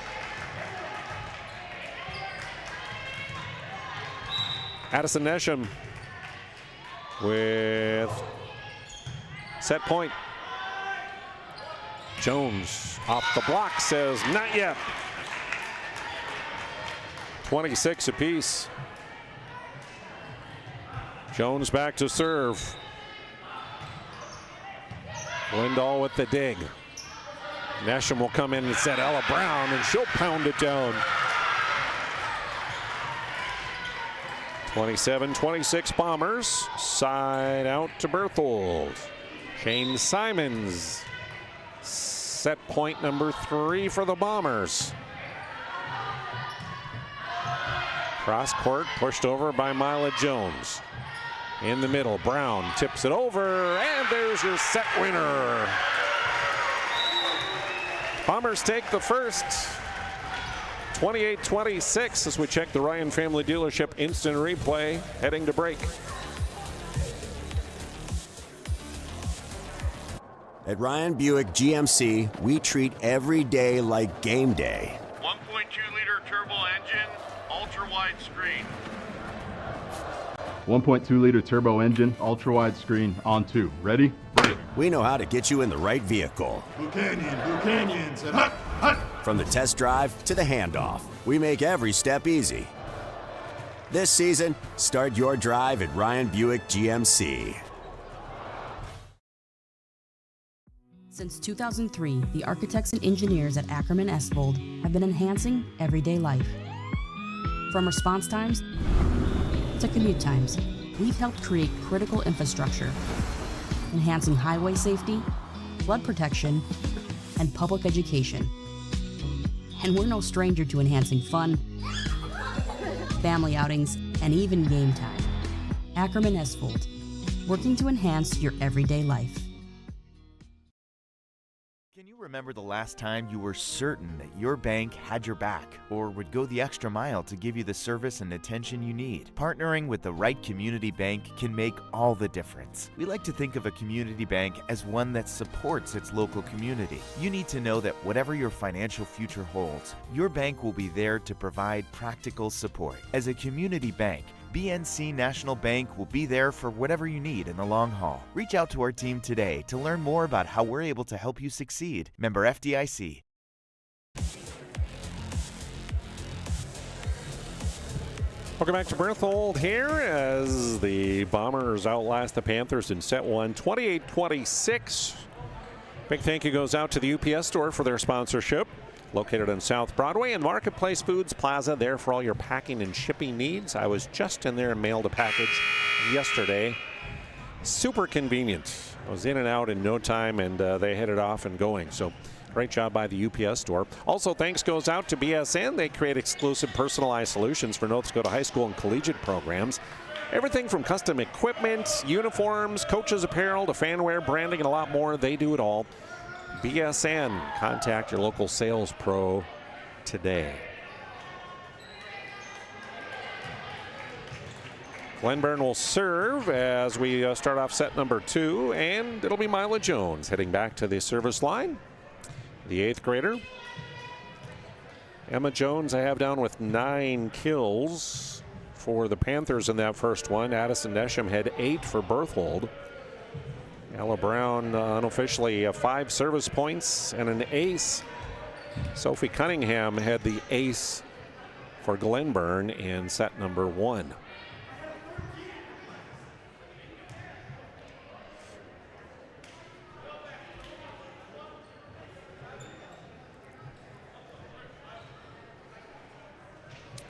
Addison Nesham with set point. Jones off the block says not yet. 26 apiece. Jones back to serve. Lindahl with the dig. Nesham will come in and set Ella Brown, and she'll pound it down. 27-26 Bombers. Side out to Berthold. Shane Simons. Set point number 3 for the Bombers. Cross court pushed over by Mila Jones. In the middle, Brown tips it over, and there's your set winner. Bombers take the first. 28-26 as we check the Ryan Family Dealership instant replay, heading to break. At Ryan Buick GMC, we treat every day like game day. 1.2-liter turbo engine, ultra-wide screen. 1.2-liter turbo engine, ultra-wide screen, on 2. Ready? Break. We know how to get you in the right vehicle. Blue Canyon, said hut, hut. From the test drive to the handoff, we make every step easy. This season, start your drive at Ryan Buick GMC. Since 2003, the architects and engineers at Ackerman Estvold have been enhancing everyday life. From response times to commute times, we've helped create critical infrastructure, enhancing highway safety, flood protection, and public education. And we're no stranger to enhancing fun, family outings, and even game time. Ackerman Estvold, working to enhance your everyday life. Can you remember the last time you were certain that your bank had your back or would go the extra mile to give you the service and attention you need? Partnering with the right community bank can make all the difference. We like to think of a community bank as one that supports its local community. You need to know that whatever your financial future holds, your bank will be there to provide practical support. As a community bank, BNC National Bank will be there for whatever you need in the long haul. Reach out to our team today to learn more about how we're able to help you succeed. Member FDIC. Welcome back to Berthold here as the Bombers outlast the Panthers in set 1, 28-26. Big thank you goes out to the UPS store for their sponsorship. Located on South Broadway and Marketplace Foods Plaza, there for all your packing and shipping needs. I was just in there and mailed a package yesterday. Super convenient. I was in and out in no time, and they headed off and going. So great job by the UPS store. Also, thanks goes out to BSN. They create exclusive personalized solutions for North Dakota high school and collegiate programs. Everything from custom equipment, uniforms, coaches apparel, to fanware, branding, and a lot more. They do it all. BSN, contact your local sales pro today. Glenburn will serve as we start off set number 2, and it'll be Mila Jones heading back to the service line. The 8th grader. Emma Jones I have down with 9 kills for the Panthers in that first one. Addison Nesham had 8 for Berthold. Ella Brown unofficially 5 service points and an ace. Sophie Cunningham had the ace for Glenburn in set number 1.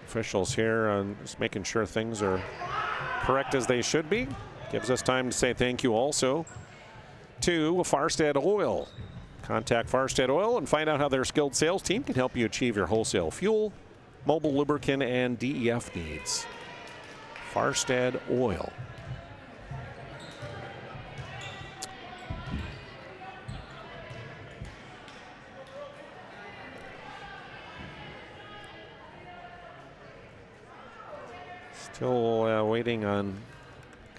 Officials here just making sure things are correct as they should be. Gives us time to say thank you also to Farstead Oil. Contact Farstead Oil and find out how their skilled sales team can help you achieve your wholesale fuel, mobile lubricant, and DEF needs. Farstead Oil. Still waiting on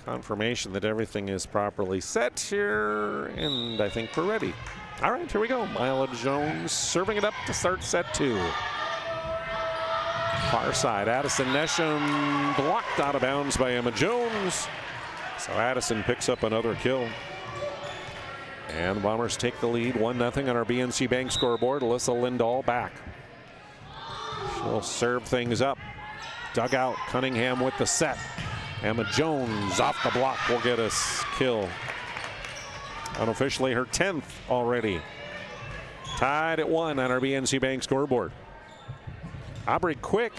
confirmation that everything is properly set here, and I think we're ready. All right, here we go. Mila Jones serving it up to start set 2. Far side, Addison Nesham blocked out of bounds by Emma Jones. So Addison picks up another kill. And the Bombers take the lead 1-0 on our BNC Bank scoreboard. Alyssa Lindahl back. She'll serve things up. Dugout, Cunningham with the set. Emma Jones off the block will get us kill. Unofficially her 10th already. Tied at 1 on our BNC Bank scoreboard. Aubrey Quick,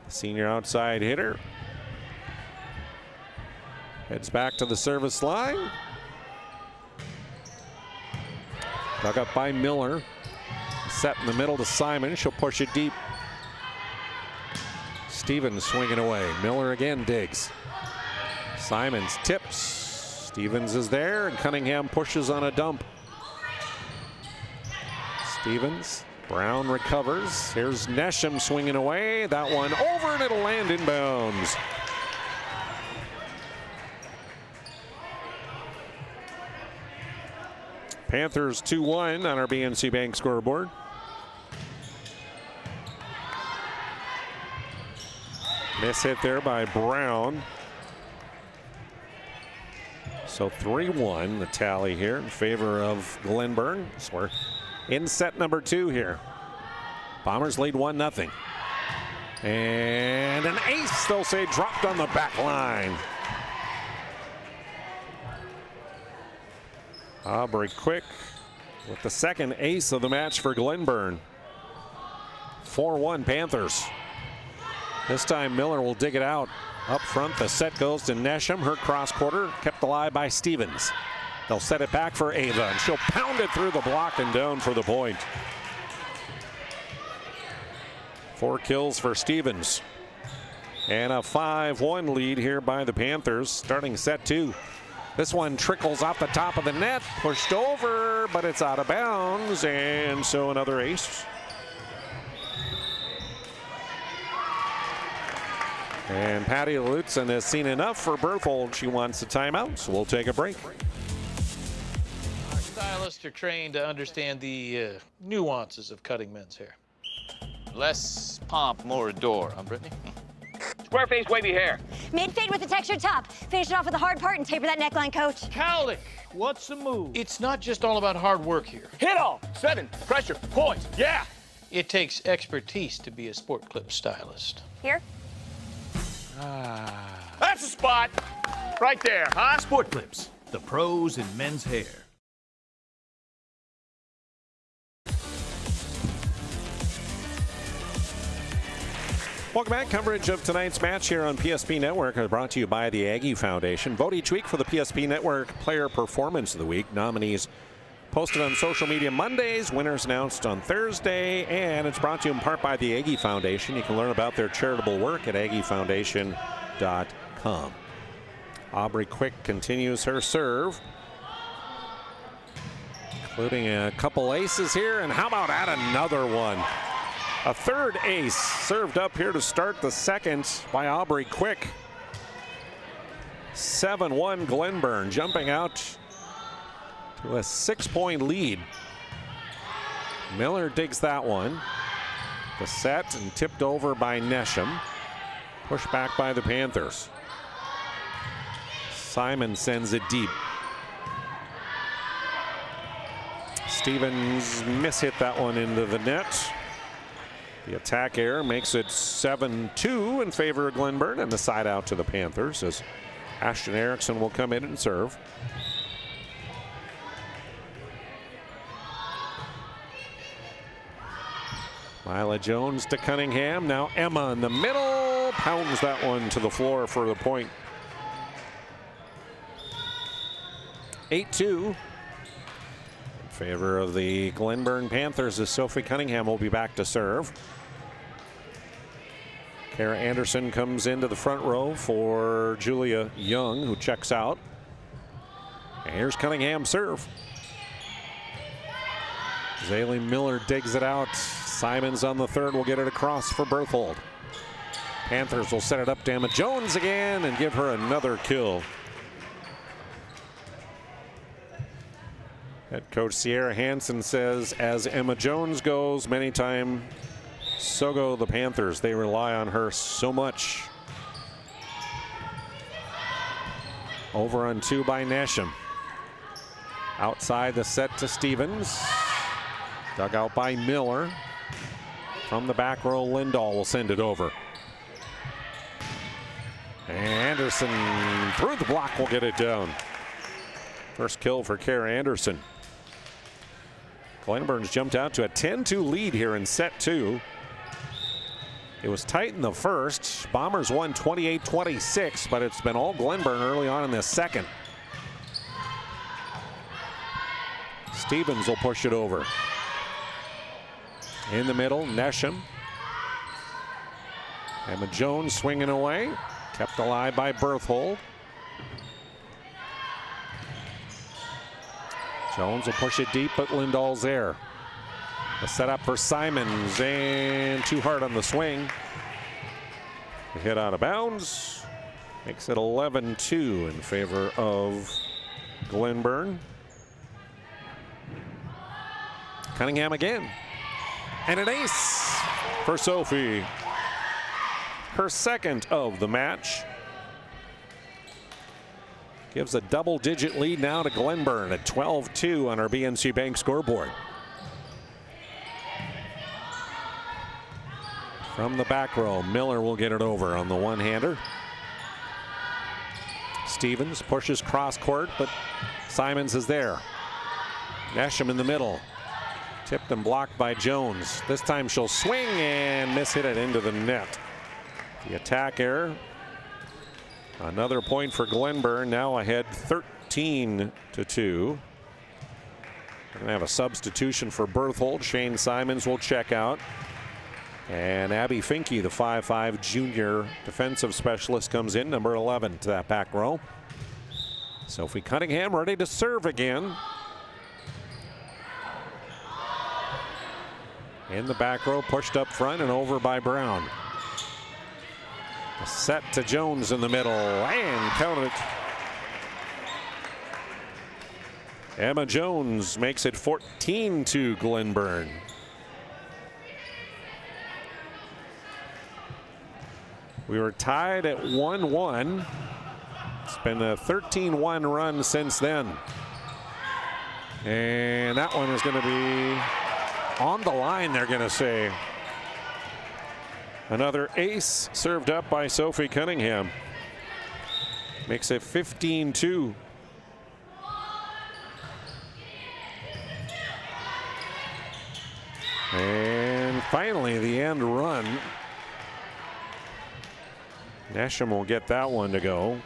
senior outside hitter. Heads back to the service line. Dug up by Miller. Set in the middle to Simon. She'll push it deep. Stevens swinging away. Miller again digs. Simons tips. Stevens is there, and Cunningham pushes on a dump. Stevens. Brown recovers. Here's Nesham swinging away. That one over, and it'll land inbounds. Panthers 2-1 on our BNC Bank scoreboard. Miss hit there by Brown. So 3-1 the tally here in favor of Glenburn. So we're in set number 2 here. Bombers lead 1-0. And an ace, they'll say, dropped on the back line. Aubrey Quick with the second ace of the match for Glenburn. 4-1 Panthers. This time Miller will dig it out. Up front, the set goes to Nesham. Her cross quarter kept alive by Stevens. They'll set it back for Ava, and she'll pound it through the block and down for the point. 4 kills for Stevens. And a 5-1 lead here by the Panthers, starting set 2. This one trickles off the top of the net, pushed over, but it's out of bounds, and so another ace. And Patty Lutzen has seen enough for Berthold. She wants a timeout, so we'll take a break. Our stylists are trained to understand the nuances of cutting men's hair. Less pomp, more adore, huh, Brittany? Square face, wavy hair. Mid-fade with a textured top. Finish it off with the hard part and taper that neckline, coach. Cowlick, what's the move? It's not just all about hard work here. Hit all. 7. Pressure. Points. Yeah. It takes expertise to be a sport clip stylist. Here? That's a spot. Right there, huh? Sport Clips, the pros in men's hair. Welcome back. Coverage of tonight's match here on PSP Network is brought to you by the Aggie Foundation. Vote each week for the PSP Network Player Performance of the Week. Nominees posted on social media Mondays, winners announced on Thursday, and it's brought to you in part by the Aggie Foundation. You can learn about their charitable work at aggiefoundation.com. Aubrey Quick continues her serve, including a couple aces here, and how about add another one? A third ace served up here to start the second by Aubrey Quick. 7-1 Glenburn, jumping out to a 6-point lead. Miller digs that one. The set and tipped over by Nesham. Pushed back by the Panthers. Simon sends it deep. Stevens mishit that one into the net. The attack error makes it 7-2 in favor of Glenburn, and the side out to the Panthers as Ashton Erickson will come in and serve. Mila Jones to Cunningham. Now Emma in the middle. Pounds that one to the floor for the point. 8-2 in favor of the Glenburn Panthers as Sophie Cunningham will be back to serve. Kara Anderson comes into the front row for Julia Young, who checks out. And here's Cunningham's serve. Zaylee Miller digs it out. Simons on the third will get it across for Berthold. Panthers will set it up to Emma Jones again and give her another kill. Head coach Sierra Hansen says, as Emma Jones goes, many times So go the Panthers. They rely on her so much. Over on 2 by Nesham. Outside the set to Stevens. Dug out by Miller. From the back row, Lindahl will send it over. Anderson through the block will get it down. First kill for Kara Anderson. Glenburn's jumped out to a 10-2 lead here in set 2. It was tight in the first. Bombers won 28-26, but it's been all Glenburn early on in this second. Stevens will push it over. In the middle, Nesham. Emma Jones swinging away. Kept alive by Berthold. Jones will push it deep, but Lindahl's there. The setup for Simons, and too hard on the swing. The hit out of bounds. Makes it 11-2 in favor of Glenburn. Cunningham again. And an ace for Sophie. Her second of the match. Gives a double-digit lead now to Glenburn at 12-2 on our BNC Bank scoreboard. From the back row, Miller will get it over on the one-hander. Stevens pushes cross court, but Simons is there. Nesham in the middle. Tipped and blocked by Jones. This time she'll swing and miss-hit it into the net. The attack error. Another point for Glenburn, now ahead 13-2. We're going to have a substitution for Berthold. Shane Simons will check out. And Abby Finke, the 5'5" junior defensive specialist, comes in, number 11, to that back row. Sophie Cunningham ready to serve again. In the back row, pushed up front and over by Brown. A set to Jones in the middle and counted. Emma Jones makes it 14-2 Glenburn. We were tied at 1-1. It's been a 13-1 run since then. And that one is going to be on the line, they're going to say. Another ace served up by Sophie Cunningham. Makes it 15-2. And finally, the end run. Nesham will get that one to go.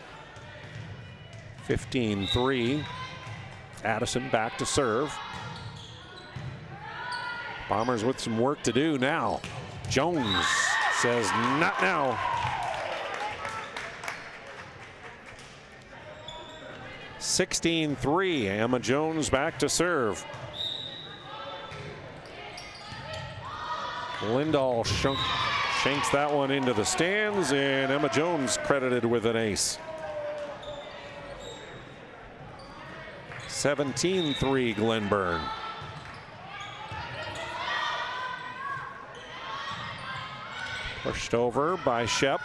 15-3. Addison back to serve. Bombers with some work to do now. Jones says not now. (16-3). Emma Jones back to serve. Lindahl shanks that one into the stands, and Emma Jones credited with an ace. 17-3 Glenburn. Pushed over by Shep.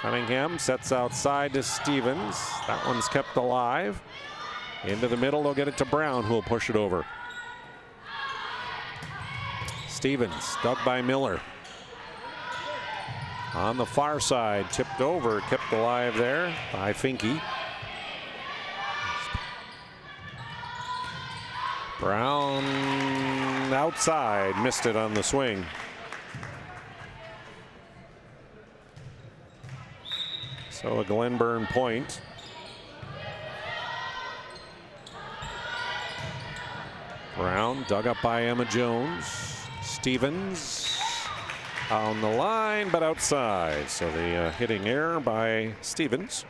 Cunningham sets outside to Stevens. That one's kept alive. Into the middle, they'll get it to Brown, who will push it over. Stevens, dug by Miller. On the far side, tipped over, kept alive there by Finke. Brown outside, missed it on the swing. So a Glenburn point. Brown dug up by Emma Jones. Stevens on the line, but outside. So the hitting error by Stevens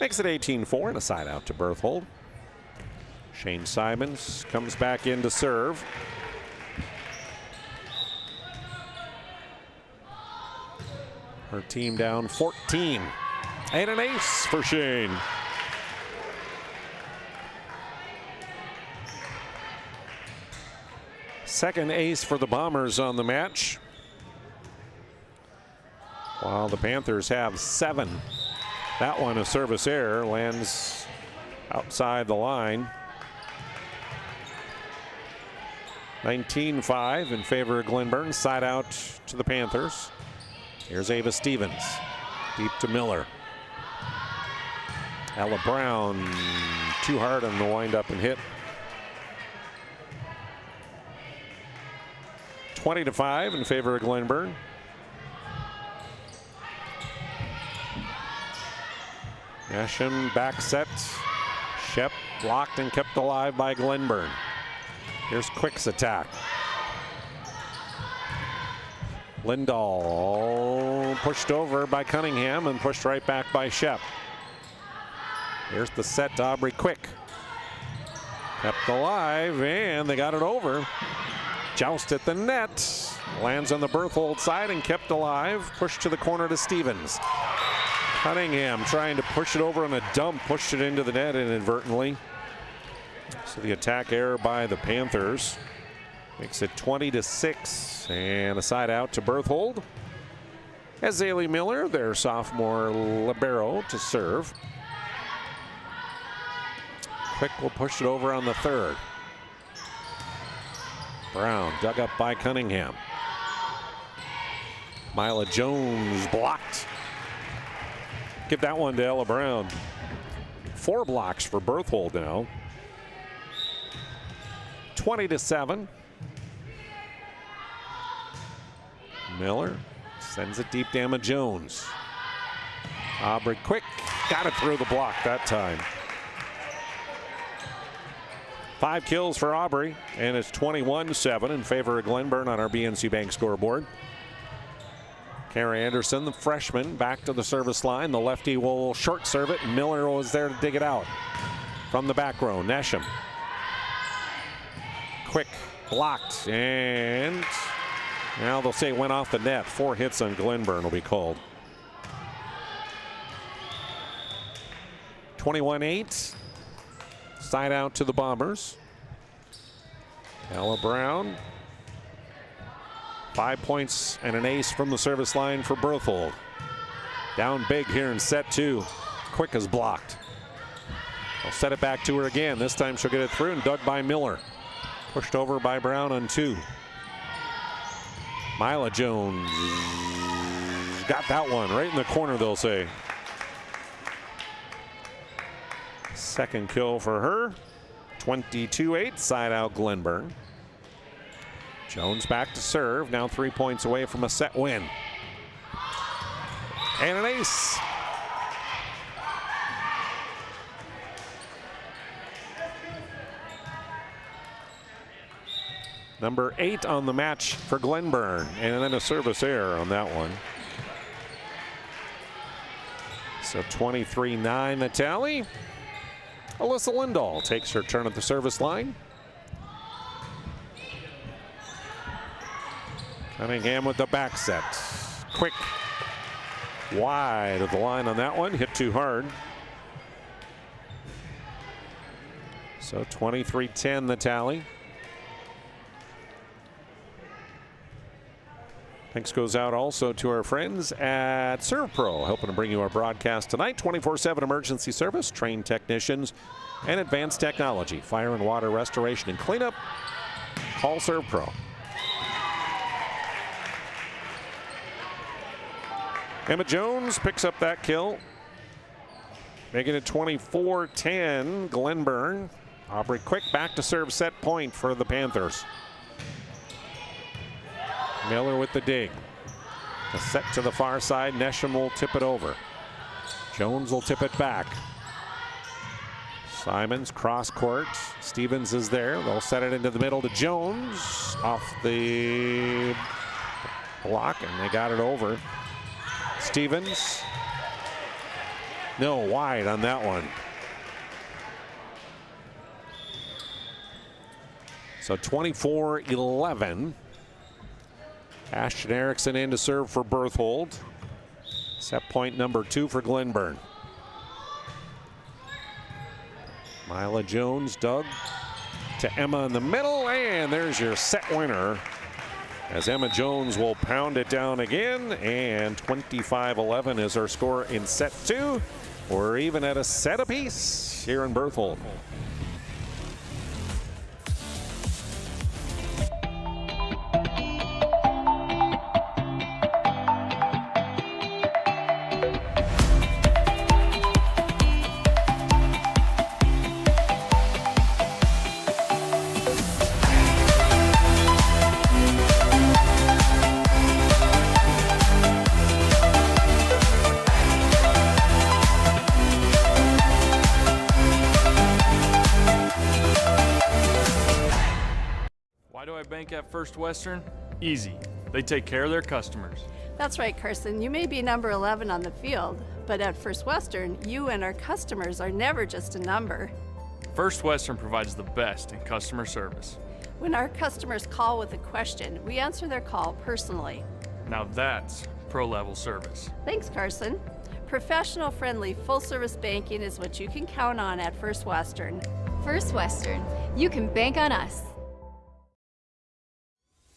makes it 18-4 and a side out to Berthold. Shane Simons comes back in to serve. Her team down 14. And an ace for Shane. Second ace for the Bombers on the match, while the Panthers have 7. That one, a service error, lands outside the line. 19-5 in favor of Glenburn. Side out to the Panthers. Here's Ava Stevens. Deep to Miller. Ella Brown too hard on the wind-up and hit. 20-5 in favor of Glenburn. Nasham back set. Shep blocked and kept alive by Glenburn. Here's Quick's attack. Lindahl pushed over by Cunningham and pushed right back by Shep. Here's the set to Aubrey Quick. Kept alive, and they got it over. Joust at the net. Lands on the Berthold side and kept alive. Pushed to the corner to Stevens. Cunningham trying to push it over on a dump. Pushed it into the net inadvertently. So the attack error by the Panthers makes it 20-6, and a side out to Berthold. Azalea Miller, their sophomore libero, to serve. Quick will push it over on the third. Brown dug up by Cunningham. Mila Jones blocked. Give that one to Ella Brown. 4 blocks for Berthold now. 20-7. Miller sends it deep to Emma Jones. Aubrey Quick got it through the block that time. 5 kills for Aubrey, and it's 21-7 in favor of Glenburn on our BNC Bank scoreboard. Kara Anderson, the freshman, back to the service line. The lefty will short serve it. Miller was there to dig it out from the back row. Nesham. Quick blocked, and now they'll say it went off the net. 4 hits on Glenburn will be called. 21-8. Side out to the Bombers. Ella Brown. 5 points and an ace from the service line for Berthold. Down big here in set 2. Quick is blocked. They'll set it back to her again. This time she'll get it through and dug by Miller. Pushed over by Brown on 2. Mila Jones got that one right in the corner, they'll say. Second kill for her. 22-8, side out Glenburn. Jones back to serve, now 3 points away from a set win. And an ace. Number 8 on the match for Glenburn, and then a service error on that one. So 23-9 the tally. Alyssa Lindahl takes her turn at the service line. Cunningham with the back set. Quick. Wide of the line on that one. Hit too hard. So 23-10 the tally. Thanks goes out also to our friends at ServPro, helping to bring you our broadcast tonight. 24/7 emergency service, trained technicians, and advanced technology. Fire and water restoration and cleanup. Call ServPro. Emma Jones picks up that kill, making it 24-10 Glenburn. Aubrey Quick back to serve set point for the Panthers. Miller with the dig. A set to the far side. Nesham will tip it over. Jones will tip it back. Simons cross court. Stevens is there. They'll set it into the middle to Jones. Off the block, and they got it over. Stevens. No, wide on that one. So 24-11. Ashton Erickson in to serve for Berthold. Set point number 2 for Glenburn. Mila Jones dug. to Emma in the middle, and there's your set winner, as Emma Jones will pound it down again, and 25-11 is our score in set 2. We're even at a set apiece here in Berthold. Why do I bank at First Western? Easy. They take care of their customers. That's right, Carson. You may be number 11 on the field, but at First Western, you and our customers are never just a number. First Western provides the best in customer service. When our customers call with a question, we answer their call personally. Now that's pro-level service. Thanks, Carson. Professional, friendly, full-service banking is what you can count on at First Western. First Western, you can bank on us.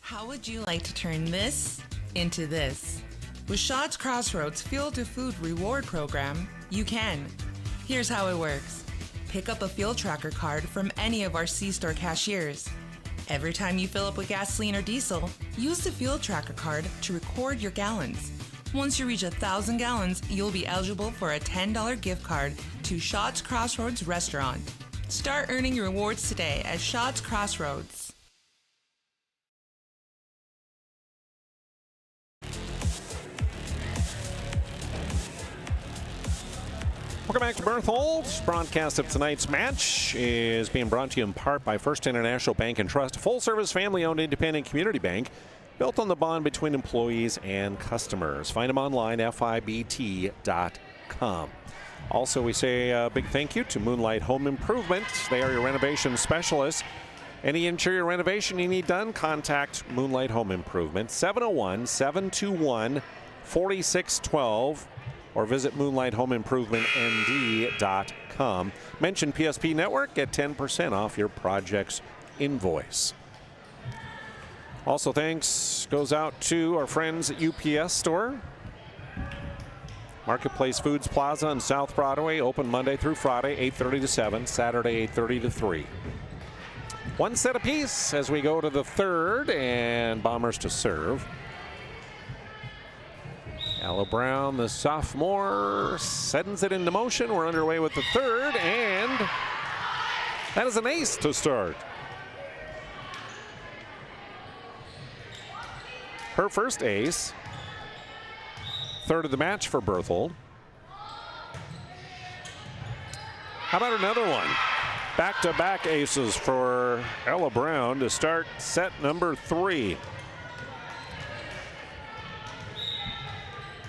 How would you like to turn this into this? With Shaw's Crossroads Fuel to Food Reward Program, you can. Here's how it works. Pick up a fuel tracker card from any of our C-store cashiers. Every time you fill up with gasoline or diesel, use the fuel tracker card to record your gallons. Once you reach 1,000 gallons, you'll be eligible for a $10 gift card to Shaw's Crossroads Restaurant. Start earning your rewards today at Shaw's Crossroads. Welcome back to Berthold. Broadcast of tonight's match is being brought to you in part by First International Bank and Trust, a full-service, family-owned, independent community bank built on the bond between employees and customers. Find them online, fibt.com. Also, we say a big thank you to Moonlight Home Improvement. They are your renovation specialists. Any interior renovation you need done, contact Moonlight Home Improvement, 701-721-4612. Or visit moonlighthomeimprovement.nd.com. Mention PSP Network, get 10% off your project's invoice. Also, thanks goes out to our friends at UPS Store. Marketplace Foods Plaza on South Broadway, open Monday through Friday, 8:30 to 7, Saturday, 8:30 to 3. One set apiece as we go to the third, and Bombers to serve. Ella Brown, the sophomore, sends it into motion. We're underway with the third, and that is an ace to start. Her first ace. Third of the match for Berthold. How about another one? Back-to-back aces for Ella Brown to start set number 3.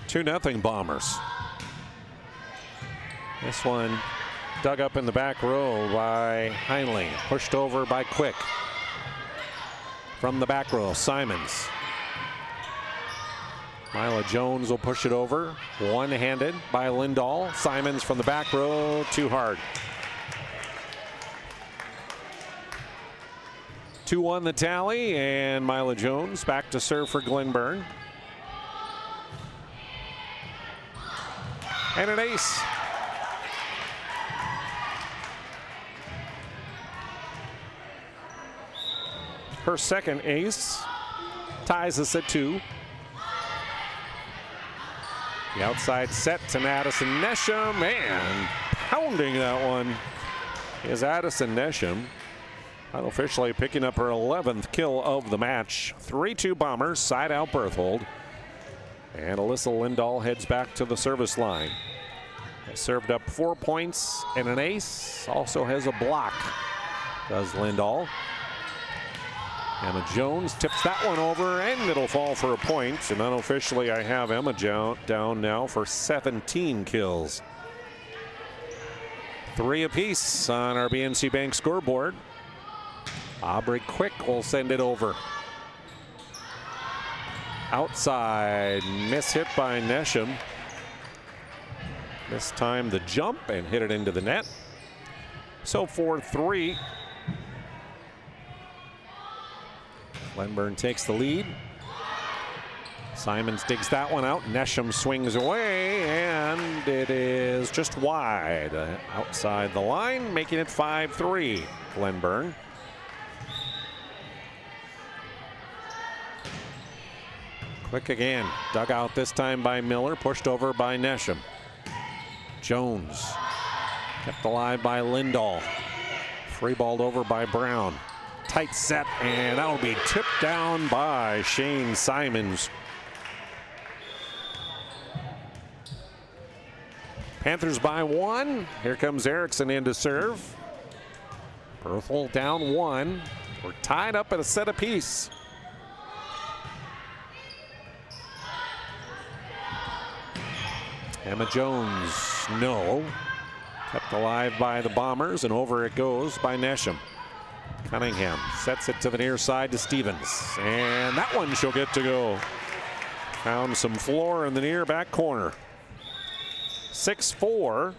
2-0 Bombers. This one dug up in the back row by Heinle, pushed over by Quick. From the back row, Simons. Mila Jones will push it over, one-handed by Lindahl. Simons from the back row, too hard. 2-1 the tally, and Mila Jones back to serve for Glenburn. And an ace. Her second ace ties us at 2. The outside set to Addison Nesham, and pounding that one is Addison Nesham. Unofficially picking up her 11th kill of the match. 3-2 Bombers, side out Berthold. And Alyssa Lindahl heads back to the service line. Has served up 4 points and an ace. Also has a block, does Lindahl. Emma Jones tips that one over, and it'll fall for a point. And unofficially, I have Emma down now for 17 kills. 3 apiece on our BNC Bank scoreboard. Aubrey Quick will send it over. Outside, miss hit by Nesham. This time the jump and hit it into the net. So 4-3. Glenburn takes the lead. Simons digs that one out. Nesham swings away, and it is just wide outside the line, making it 5-3, Glenburn. Quick again. Dug out this time by Miller, pushed over by Nesham. Jones kept alive by Lindahl. Free balled over by Brown. Tight set, and that will be tipped down by Shane Simons. Panthers by 1. Here comes Erickson in to serve. Berthold down 1. We're tied up at a set apiece. Emma Jones, no. Kept alive by the Bombers, and over it goes by Nesham. Cunningham sets it to the near side to Stevens, and that one she'll get to go. Found some floor in the near back corner. 6-4.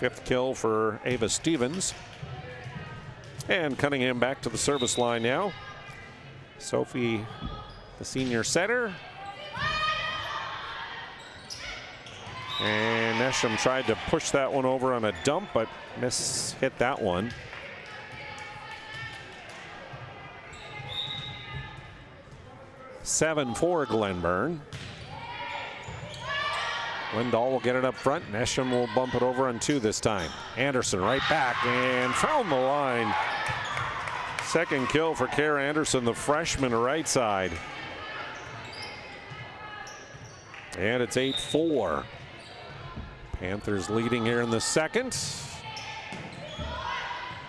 5th kill for Ava Stevens. And Cunningham back to the service line now. Sophie, the senior setter. And Nesham tried to push that one over on a dump, but hit that one. Seven for Glenburn. Lindahl will get it up front. Nesham will bump it over on 2 this time. Anderson right back and found the line. Second kill for Kara Anderson, the freshman right side. And it's 8-4. Panthers leading here in the second.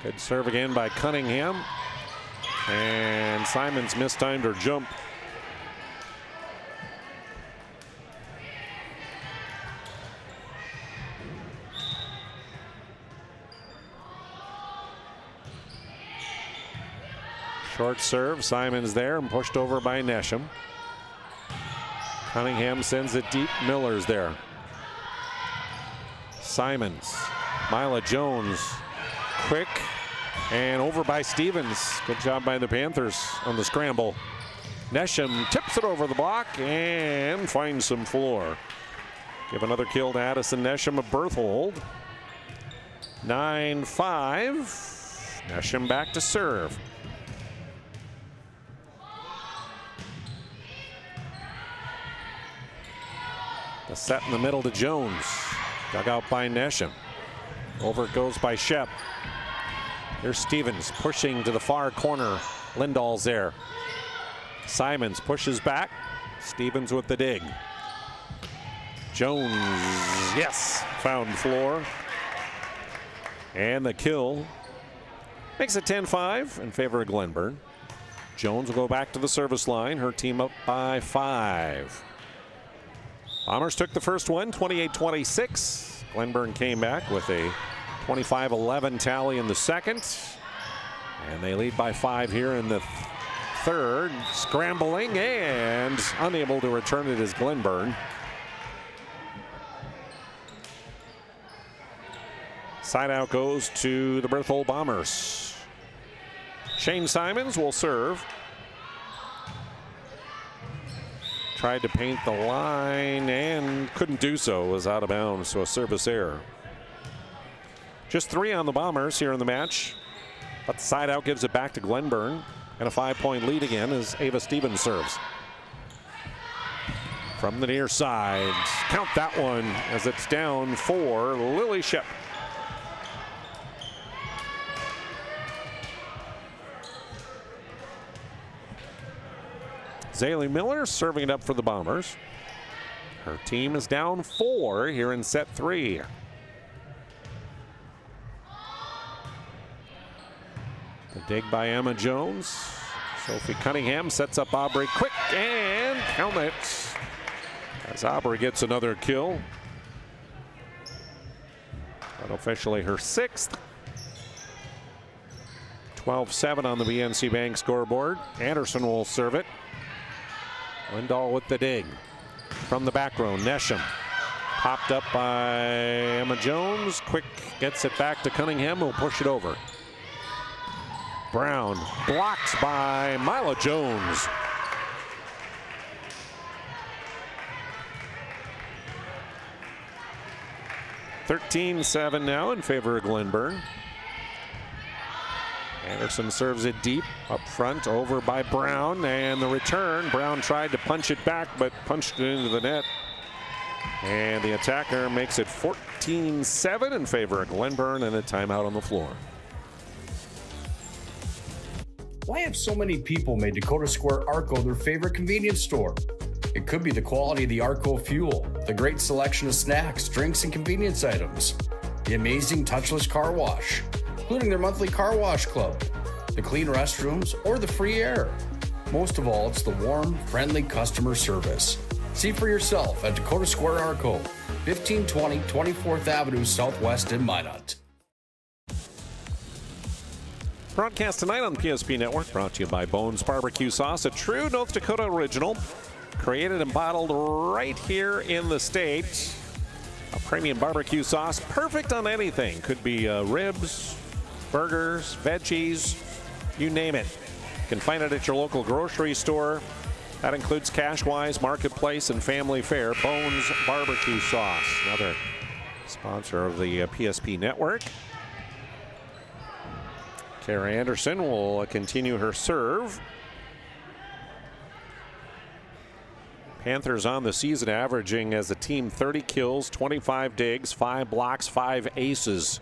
Good serve again by Cunningham. And Simons mistimed her jump. Short serve, Simons there and pushed over by Nesham. Cunningham sends it deep, Miller's there. Simons, Mila Jones, quick and over by Stevens. Good job by the Panthers on the scramble. Nesham tips it over the block and finds some floor. Give another kill to Addison Nesham of Berthold. 9-5. Nesham back to serve. The set in the middle to Jones. Dug out by Nesham. Over it goes by Shep. Here's Stevens pushing to the far corner. Lindahl's there. Simons pushes back. Stevens with the dig. Jones, yes, found floor. And the kill makes it 10-5 in favor of Glenburn. Jones will go back to the service line. Her team up by 5. Bombers took the first one, 28-26. Glenburn came back with a 25-11 tally in the second. And they lead by 5 here in the third. Scrambling and unable to return it is Glenburn. Side out goes to the Berthold Bombers. Shane Simons will serve. Tried to paint the line and couldn't do so. Was out of bounds, so a service error. Just 3 on the Bombers here in the match. But the side out gives it back to Glenburn. And a 5-point lead again as Ava Stevens serves. From the near side. Count that one as it's down for Lily Shep. Zaylee Miller serving it up for the Bombers. Her team is down 4 here in set 3. The dig by Emma Jones. Sophie Cunningham sets up Aubrey quick and count it as Aubrey gets another kill. Unofficially her 6th. 12-7 on the BNC Bank scoreboard. Anderson will serve it. Lindahl with the dig. From the back row, Nesham. Popped up by Emma Jones. Quick gets it back to Cunningham, who'll push it over. Brown blocked by Mila Jones. (13-7) now in favor of Glenburn. Anderson serves it deep up front, over by Brown, and the return. Brown tried to punch it back, but punched it into the net. And the attacker makes it 14-7 in favor of Glenburn, and a timeout on the floor. Why have so many people made Dakota Square Arco their favorite convenience store? It could be the quality of the Arco fuel, the great selection of snacks, drinks, and convenience items, the amazing touchless car wash, including their monthly car wash club, the clean restrooms, or the free air. Most of all, it's the warm, friendly customer service. See for yourself at Dakota Square Arco, 1520 24th Avenue Southwest in Minot. Broadcast tonight on the PSP Network, brought to you by Bones Barbecue Sauce, a true North Dakota original, created and bottled right here in the state. A premium barbecue sauce, perfect on anything. Could be ribs, burgers, veggies, you name it. You can find it at your local grocery store. That includes Cashwise, Marketplace, and Family Fare. Bones Barbecue Sauce, another sponsor of the PSP Network. Kara Anderson will continue her serve. Panthers on the season averaging as a team 30 kills, 25 digs, 5 blocks, 5 aces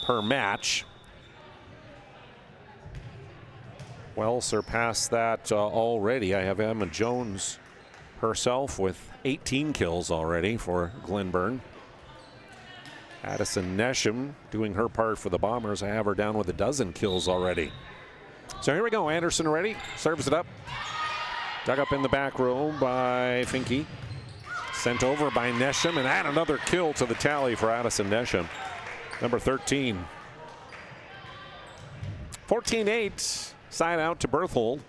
per match. Well surpassed that already. I have Emma Jones herself with 18 kills already for Glenburn. Addison Nesham doing her part for the Bombers. I have her down with 12 kills already. So here we go. Anderson ready. Serves it up. Dug up in the back row by Finke. Sent over by Nesham, and add another kill to the tally for Addison Nesham. Number 13. 14-8. Side out to Berthold.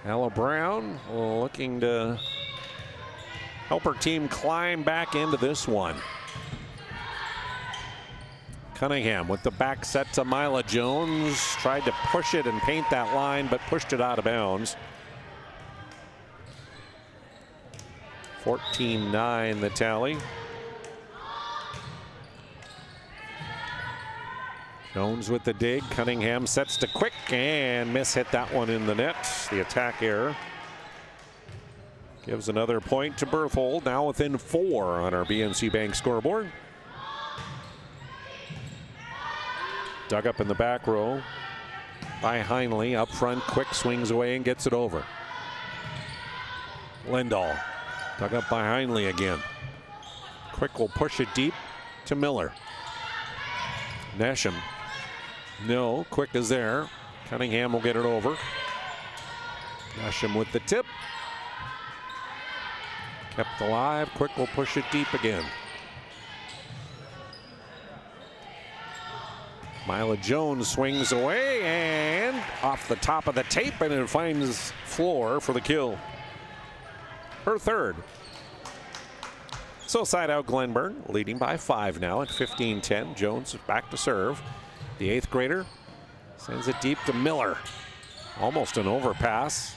Ella Brown looking to help her team climb back into this one. Cunningham with the back set to Mila Jones. Tried to push it and paint that line, but pushed it out of bounds. 14-9 the tally. Jones with the dig. Cunningham sets to quick and hit that one in the net. The attack error gives another point to Berthold, now within 4 on our BNC Bank scoreboard. Dug up in the back row by Heinley. Up front, quick swings away and gets it over. Lindahl dug up by Heinley again. Quick will push it deep to Miller. Nesham. No, Quick is there. Cunningham will get it over. Nesham with the tip. Kept alive. Quick will push it deep again. Mila Jones swings away and off the top of the tape, and it finds floor for the kill. Her third. So side out Glenburn, leading by 5 now at 15-10. Jones back to serve. The 8th grader sends it deep to Miller. Almost an overpass.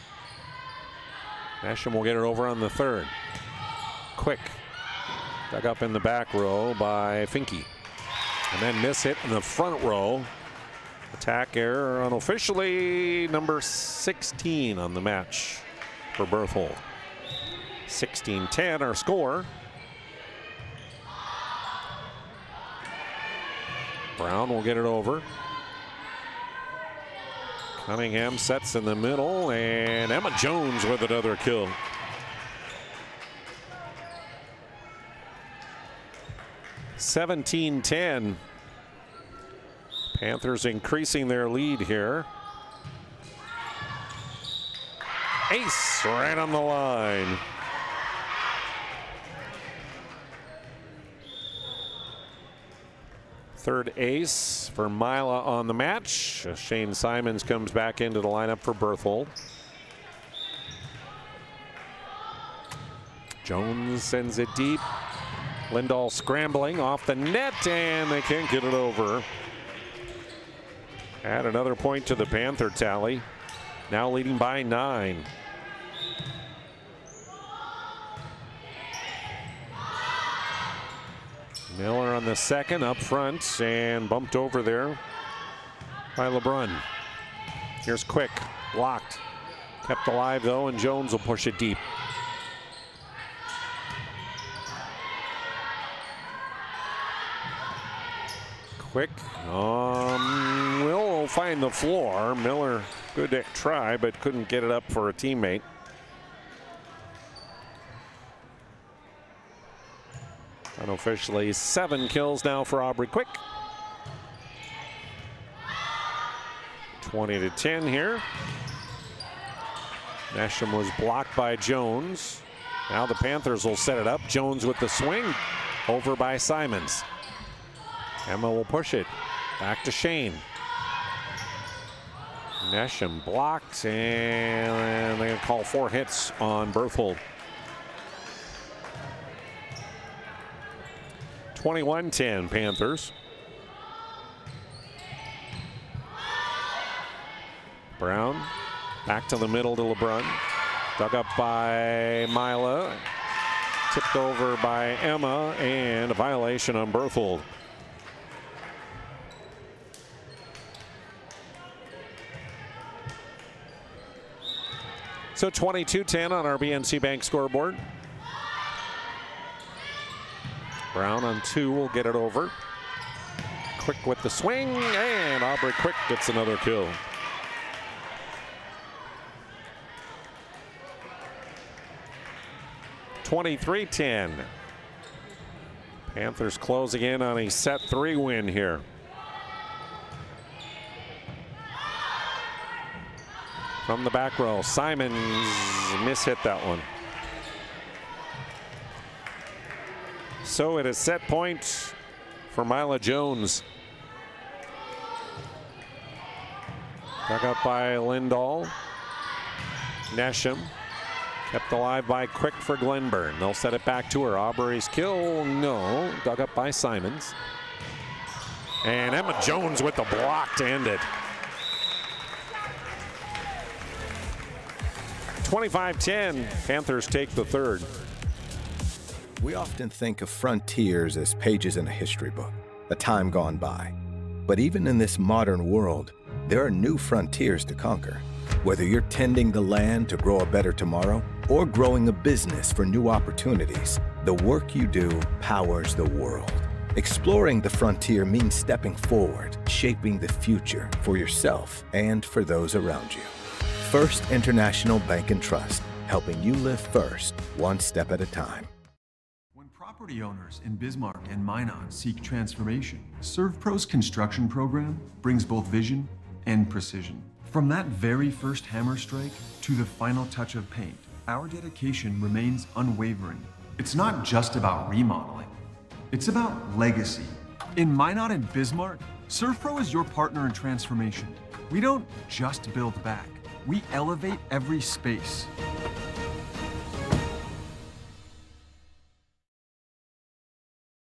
Nesham will get it over on the 3rd. Quick. Dug up in the back row by Finke. And then hit in the front row. Attack error unofficially number 16 on the match for Berthold. 16-10 our score. Brown will get it over. Cunningham sets in the middle, and Emma Jones with another kill. (17-10). Panthers increasing their lead here. Ace right on the line. Third ace for Mila on the match. Shane Simons comes back into the lineup for Berthold. Jones sends it deep. Lindahl scrambling off the net, and they can't get it over. Add another point to the Panther tally. Now leading by 9. Miller on the second, up front, and bumped over there by LeBrun. Here's Quick, blocked. Kept alive though, and Jones will push it deep. Quick, will find the floor. Miller, good try, but couldn't get it up for a teammate. Unofficially 7 kills now for Aubrey Quick. 20-10 here. Nasham was blocked by Jones. Now the Panthers will set it up. Jones with the swing, over by Simons. Emma will push it back to Shane. Nasham blocked, and they're going to call 4 hits on Berthold. 21-10 Panthers. Brown back to the middle to LeBrun. Dug up by Mila. Tipped over by Emma, and a violation on Berthold. So 22-10 on our BNC Bank scoreboard. Brown on 2 will get it over. Quick with the swing, and Aubrey Quick gets another kill. (23-10). Panthers closing in on a set 3 win here. From the back row, Simons mishit that one. So it is set point for Mila Jones. Dug up by Lindahl. Nasham kept alive by Quick for Glenburn. They'll set it back to her. Aubrey's kill, no. Dug up by Simons. And Emma Jones with the block to end it. 25-10, Panthers take the third. We often think of frontiers as pages in a history book, a time gone by. But even in this modern world, there are new frontiers to conquer. Whether you're tending the land to grow a better tomorrow or growing a business for new opportunities, the work you do powers the world. Exploring the frontier means stepping forward, shaping the future for yourself and for those around you. First International Bank and Trust, helping you live first, one step at a time. When property owners in Bismarck and Minot seek transformation, ServPro's construction program brings both vision and precision. From that very first hammer strike to the final touch of paint, our dedication remains unwavering. It's not just about remodeling, it's about legacy. In Minot and Bismarck, ServPro is your partner in transformation. We don't just build back. We elevate every space.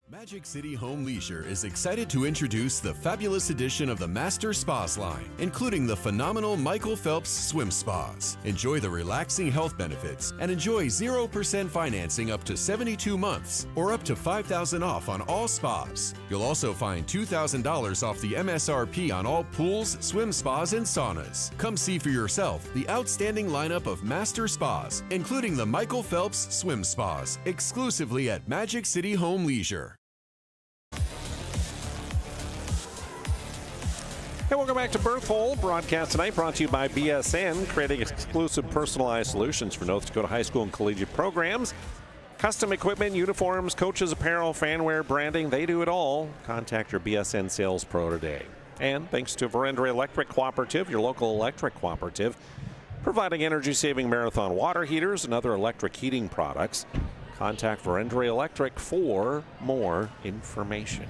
Magic City Home Leisure is excited to introduce the fabulous edition of the Master Spas line, including the phenomenal Michael Phelps Swim Spas. Enjoy the relaxing health benefits and enjoy 0% financing up to 72 months or up to $5,000 off on all spas. You'll also find $2,000 off the MSRP on all pools, swim spas, and saunas. Come see for yourself the outstanding lineup of Master Spas, including the Michael Phelps Swim Spas, exclusively at Magic City Home Leisure. Hey, welcome back to Berthold. Broadcast tonight brought to you by BSN, creating exclusive personalized solutions for North Dakota high school and collegiate programs. Custom equipment, uniforms, coaches apparel, fanwear, branding, they do it all. Contact your BSN sales pro today. And thanks to Verendra Electric Cooperative, your local electric cooperative, providing energy-saving marathon water heaters and other electric heating products. Contact Verendra Electric for more information.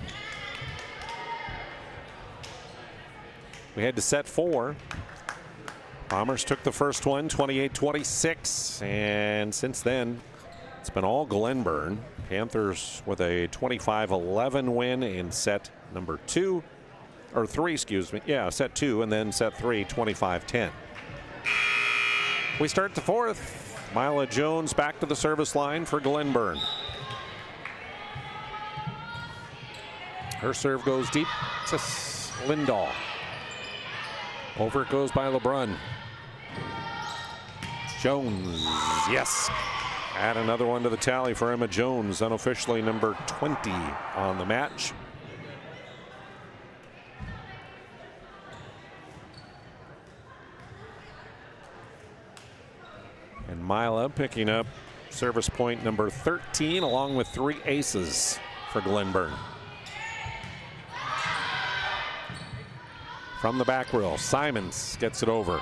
We head to set 4. Bombers took the first one, 28-26, and since then, it's been all Glenburn. Panthers with a 25-11 win in set number 2. or 3, excuse me. Yeah, set 2, and then set 3, 25-10. We start the 4th. Mila Jones back to the service line for Glenburn. Her serve goes deep to Lindahl. Over it goes by LeBrun. Jones, yes. Add another one to the tally for Emma Jones, unofficially number 20 on the match. And Mila picking up service point number 13, along with 3 aces for Glenburn. From the back row, Simons gets it over.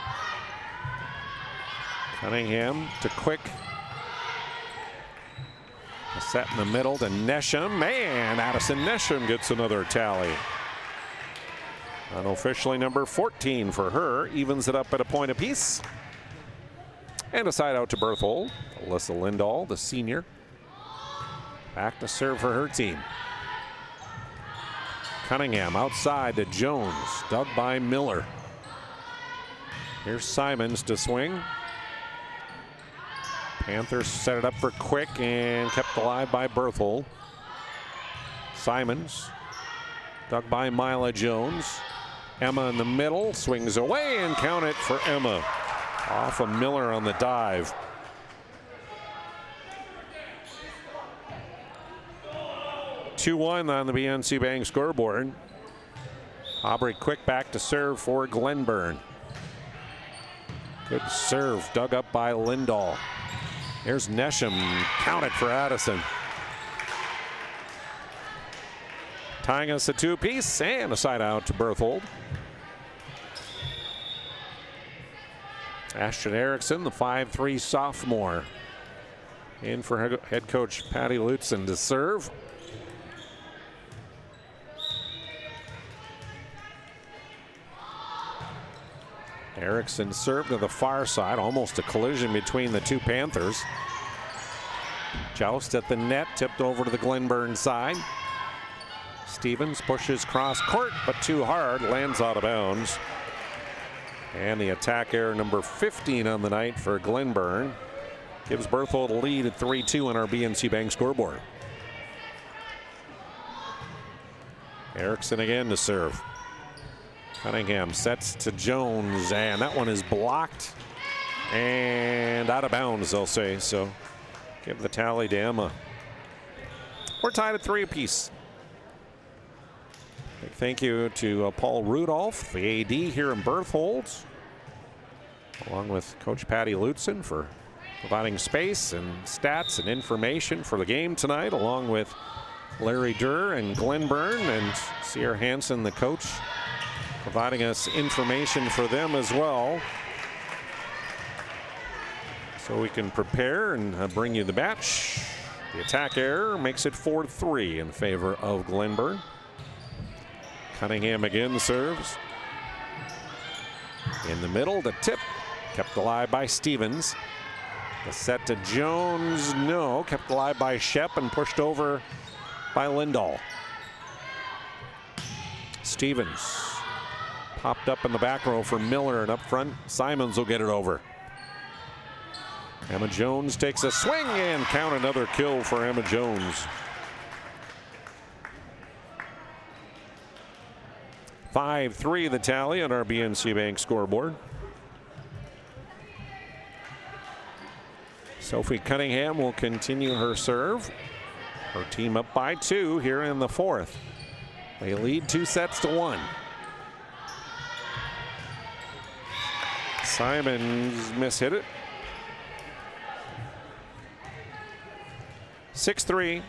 Cunningham to Quick. A set in the middle to Nesham, and Addison Nesham gets another tally. Unofficially number 14 for her, evens it up at a point apiece. And a side out to Berthold. Alyssa Lindahl, the senior, back to serve for her team. Cunningham outside to Jones, dug by Miller. Here's Simons to swing. Panthers set it up for Quick and kept alive by Berthold. Simons, dug by Mila Jones. Emma in the middle, swings away and count it for Emma. Off of Miller on the dive. (2-1) on the BNC Bank scoreboard. Aubrey Quick back to serve for Glenburn. Good serve, dug up by Lindahl. Here's Nesham, counted for Addison. Tying us a 2-piece and a side out to Berthold. Ashton Erickson, the 5'3" sophomore, in for head coach Patty Lutzen to serve. Erickson served to the far side, almost a collision between the two Panthers. Joust at the net, tipped over to the Glenburn side. Stevens pushes cross court, but too hard, lands out of bounds. And the attack error number 15 on the night for Glenburn gives Berthold a lead at 3-2 on our BNC Bank scoreboard. Erickson again to serve. Cunningham sets to Jones, and that one is blocked and out of bounds, they'll say. So give the tally to Emma. We're tied at 3 apiece. Big thank you to Paul Rudolph, the AD here in Berthold, along with Coach Patty Lutzen for providing space and stats and information for the game tonight, along with Larry Durr and Glenburn and Sierra Hansen, the coach, providing us information for them as well, so we can prepare and bring you the match. The attack error makes it 4-3 in favor of Glenburn. Cunningham again serves. In the middle, the tip, kept alive by Stevens. The set to Jones, no, kept alive by Shep and pushed over by Lindahl. Stevens popped up in the back row for Miller, and up front, Simons will get it over. Emma Jones takes a swing and count another kill for Emma Jones. 5-3 the tally on our BNC Bank scoreboard. Sophie Cunningham will continue her serve. Her team up by 2 here in the 4th. They lead 2-1. Simons mishit it. 6-3.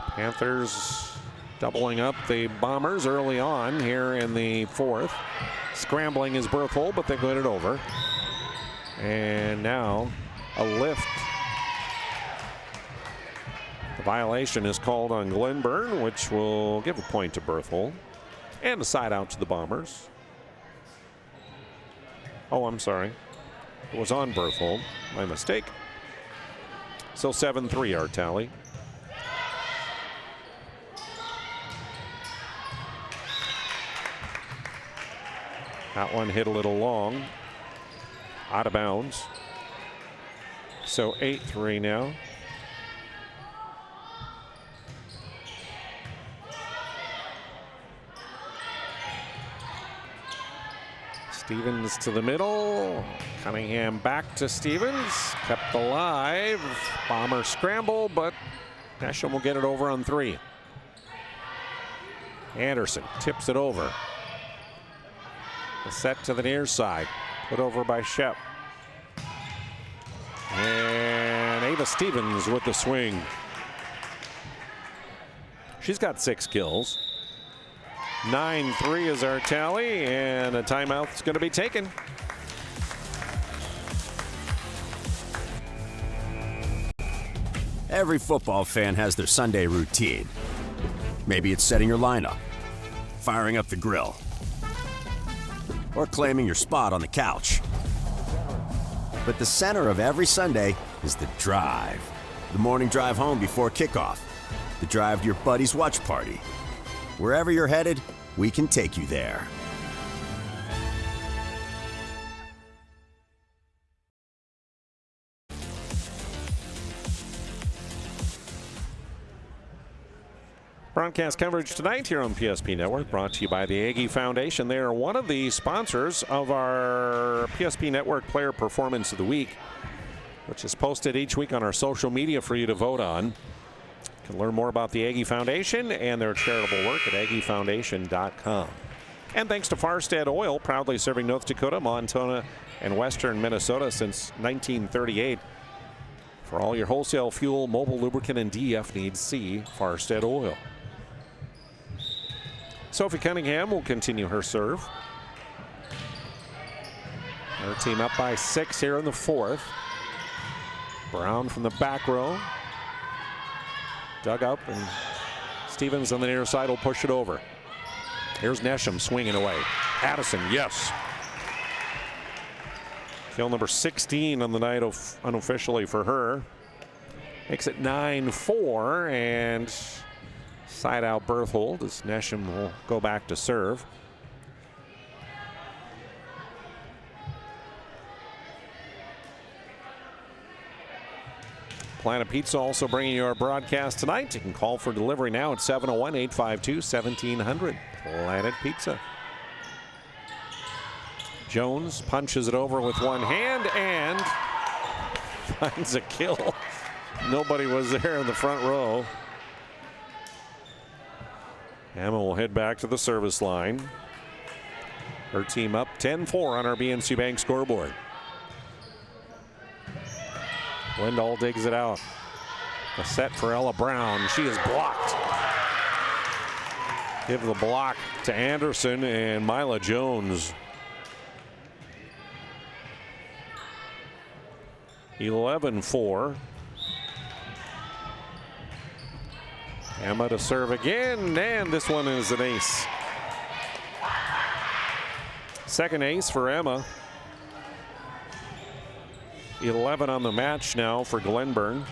Panthers doubling up the Bombers early on here in the 4th. Scrambling is Berthold, but they get it over. And now a lift. The violation is called on Glenburn, which will give a point to Berthold. And a side out to the Bombers. Oh, I'm sorry. It was on Berthold. My mistake. So 7-3 our tally. That one hit a little long. Out of bounds. So 8-3 now. Stevens to the middle. Cunningham back to Stevens. Kept alive. Bomber scramble, but Nesham will get it over on 3. Anderson tips it over. The set to the near side. Put over by Shep. And Ava Stevens with the swing. She's got 6 kills. 9-3 is our tally, and a timeout is going to be taken. Every football fan has their Sunday routine. Maybe it's setting your lineup, firing up the grill, or claiming your spot on the couch. But the center of every Sunday is the drive. The morning drive home before kickoff. The drive to your buddy's watch party. Wherever you're headed, we can take you there. Broadcast coverage tonight here on PSP Network, brought to you by the Aggie Foundation. They are one of the sponsors of our PSP Network Player Performance of the Week, which is posted each week on our social media for you to vote on. You can learn more about the Aggie Foundation and their charitable work at aggiefoundation.com. And thanks to Farstead Oil, proudly serving North Dakota, Montana, and western Minnesota since 1938. For all your wholesale fuel, mobile lubricant, and DEF needs, see Farstead Oil. Sophie Cunningham will continue her serve. Her team up by 6 here in the 4th. Brown from the back row. Dug up, and Stevens on the near side will push it over. Here's Nesham swinging away. Addison, yes. Kill number 16 on the night unofficially for her. Makes it 9-4, and side out Berthold as Nesham will go back to serve. Planet Pizza also bringing you our broadcast tonight. You can call for delivery now at 701-852-1700. Planet Pizza. Jones punches it over with one hand and finds a kill. Nobody was there in the front row. Emma will head back to the service line. Her team up 10-4 on our BNC Bank scoreboard. Lindahl digs it out. A set for Ella Brown. She is blocked. Give the block to Anderson and Mila Jones. 11-4. Emma to serve again, and this one is an ace. Second ace for Emma. 11 on the match now for Glenburn.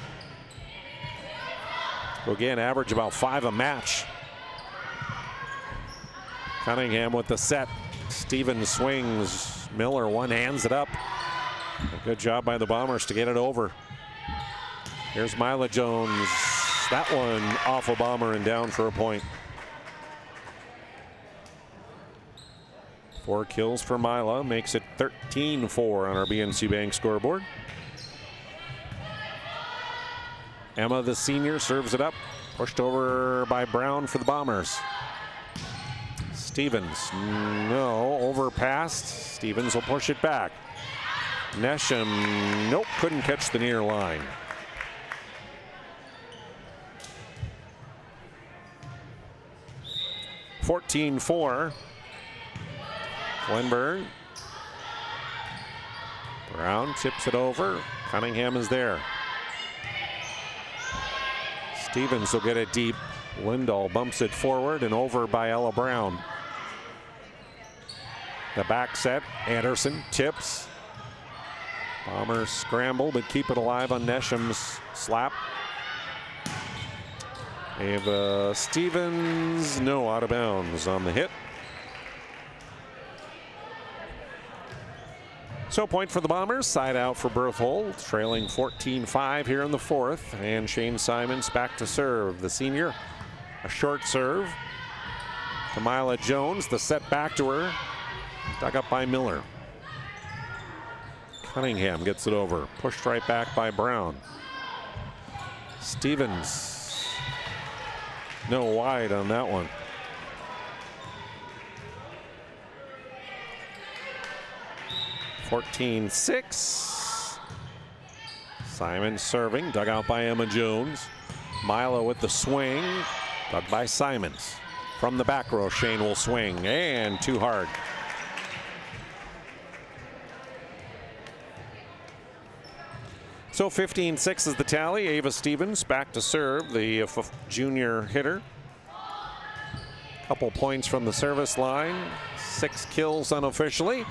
Again, average about 5 a match. Cunningham with the set. Stevens swings. Miller one-hands it up. A good job by the Bombers to get it over. Here's Mila Jones. That one off a Bomber and down for a point. 4 kills for Mila, makes it 13-4 on our BNC Bank scoreboard. Emma, the senior, serves it up. Pushed over by Brown for the Bombers. Stevens, no, overpassed. Stevens will push it back. Nesham, nope, couldn't catch the near line. (14-4). Glenburn. Brown tips it over. Cunningham is there. Stevens will get it deep. Lindahl bumps it forward and over by Ella Brown. The back set. Anderson tips. Bombers scramble but keep it alive on Nesham's slap. Ava Stevens, no, out of bounds on the hit. So point for the Bombers, side out for Berthold, trailing 14-5 here in the fourth. And Shane Simons back to serve. The senior, a short serve to Mila Jones. The set back to her, dug up by Miller. Cunningham gets it over, pushed right back by Brown. Stevens, no wide on that one. (14-6). Simon serving, dug out by Emma Jones. Milo with the swing, dug by Simons. From the back row, Shane will swing, and too hard. So 15-6 is the tally. Ava Stevens back to serve, the junior hitter. Couple points from the service line, 6 kills unofficially.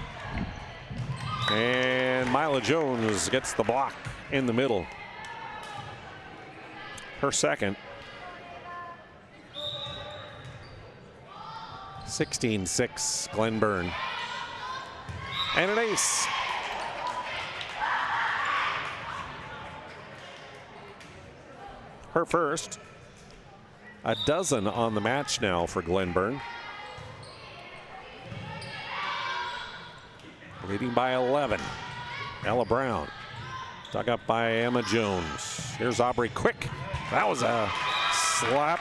And Mila Jones gets the block in the middle. Her second. 16-6 Glenburn. And an ace. Her first. A dozen on the match now for Glenburn. Leading by 11. Ella Brown. Dug up by Emma Jones. Here's Aubrey Quick. That was a slap.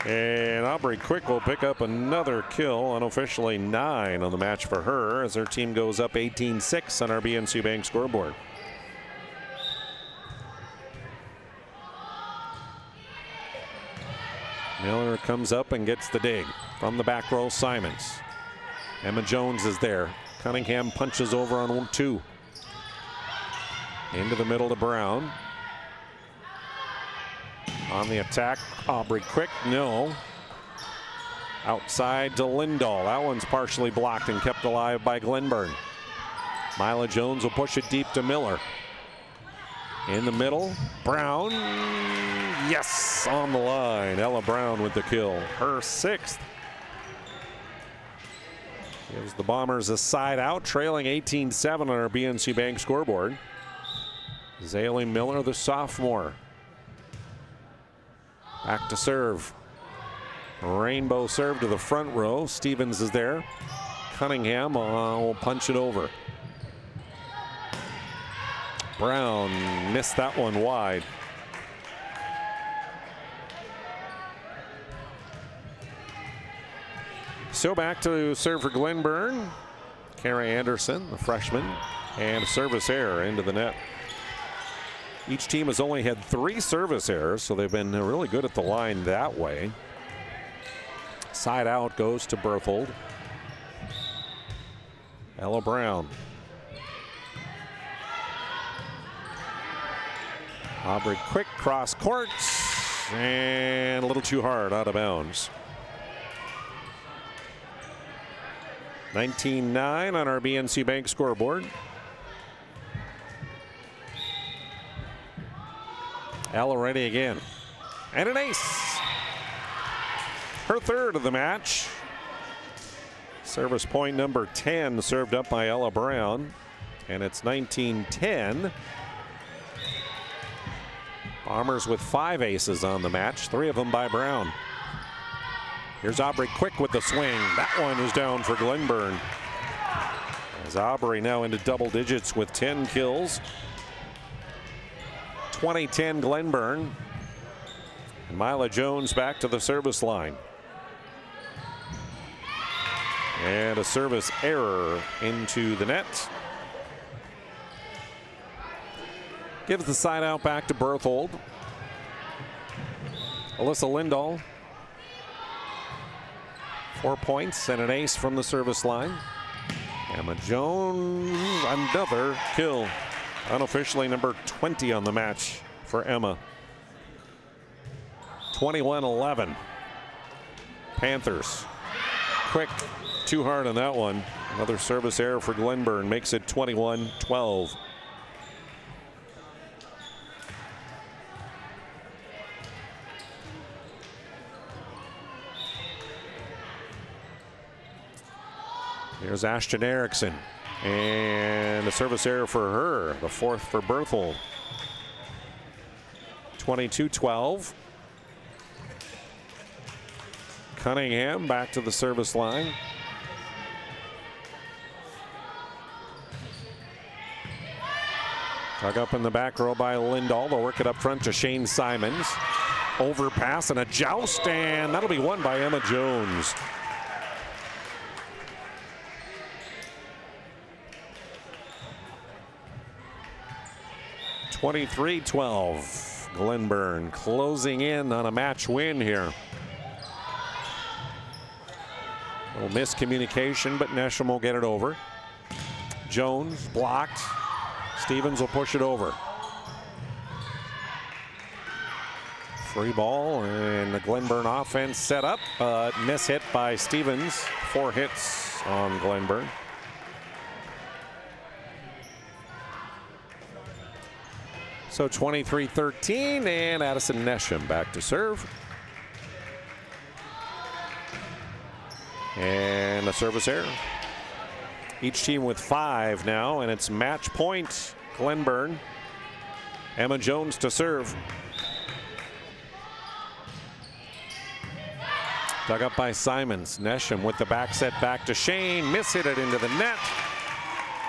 And Aubrey Quick will pick up another kill, unofficially 9 on the match for her, as her team goes up 18-6 on our BNC Bank scoreboard. Miller comes up and gets the dig from the back row. Simons. Emma Jones is there. Cunningham punches over on 1-2. Into the middle to Brown. On the attack, Aubrey Quick, no. Outside to Lindahl. That one's partially blocked and kept alive by Glenburn. Mila Jones will push it deep to Miller. In the middle, Brown, yes, on the line. Ella Brown with the kill, her 6th. Gives the Bombers a side out, trailing 18-7 on our BNC Bank scoreboard. Zaylee Miller, the sophomore. Back to serve. Rainbow serve to the front row. Stevens is there. Cunningham will punch it over. Brown missed that one wide. So back to serve for Glenburn. Carrie Anderson, the freshman, and a service error into the net. Each team has only had 3 service errors, so they've been really good at the line that way. Side out goes to Berthold. Ella Brown. Aubrey Quick cross courts, and a little too hard, out of bounds. 19-9 on our BNC Bank scoreboard. Ella ready again. And an ace. Her 3rd of the match. Service point number 10 served up by Ella Brown. And it's 19-10. Bombers with 5 aces on the match, 3 of them by Brown. Here's Aubrey Quick with the swing. That one is down for Glenburn. As Aubrey now into double digits with 10 kills. 20-10 Glenburn. And Mila Jones back to the service line. And a service error into the net. Gives the side out back to Berthold. Alyssa Lindahl. 4 points and an ace from the service line. Emma Jones, another kill. Unofficially number 20 on the match for Emma. 21-11. Panthers. Quick, too hard on that one. Another service error for Glenburn makes it 21-12. Here's Ashton Erickson. And a service error for her, the fourth for Berthold. 22-12. Cunningham back to the service line. Dug up in the back row by Lindahl. They'll work it up front to Shane Simons. Overpass and a joust, and that'll be won by Emma Jones. (23-12). Glenburn closing in on a match win here. A little miscommunication, but Nesham will get it over. Jones blocked. Stevens will push it over. Free ball, and the Glenburn offense set up, but mishit by Stevens. 4 hits on Glenburn. So 23-13, and Addison Nesham back to serve. And a service error. Each team with 5 now, and it's match point Glenburn. Emma Jones to serve. Dug up by Simons. Nesham with the back set back to Shane. Mishit it into the net.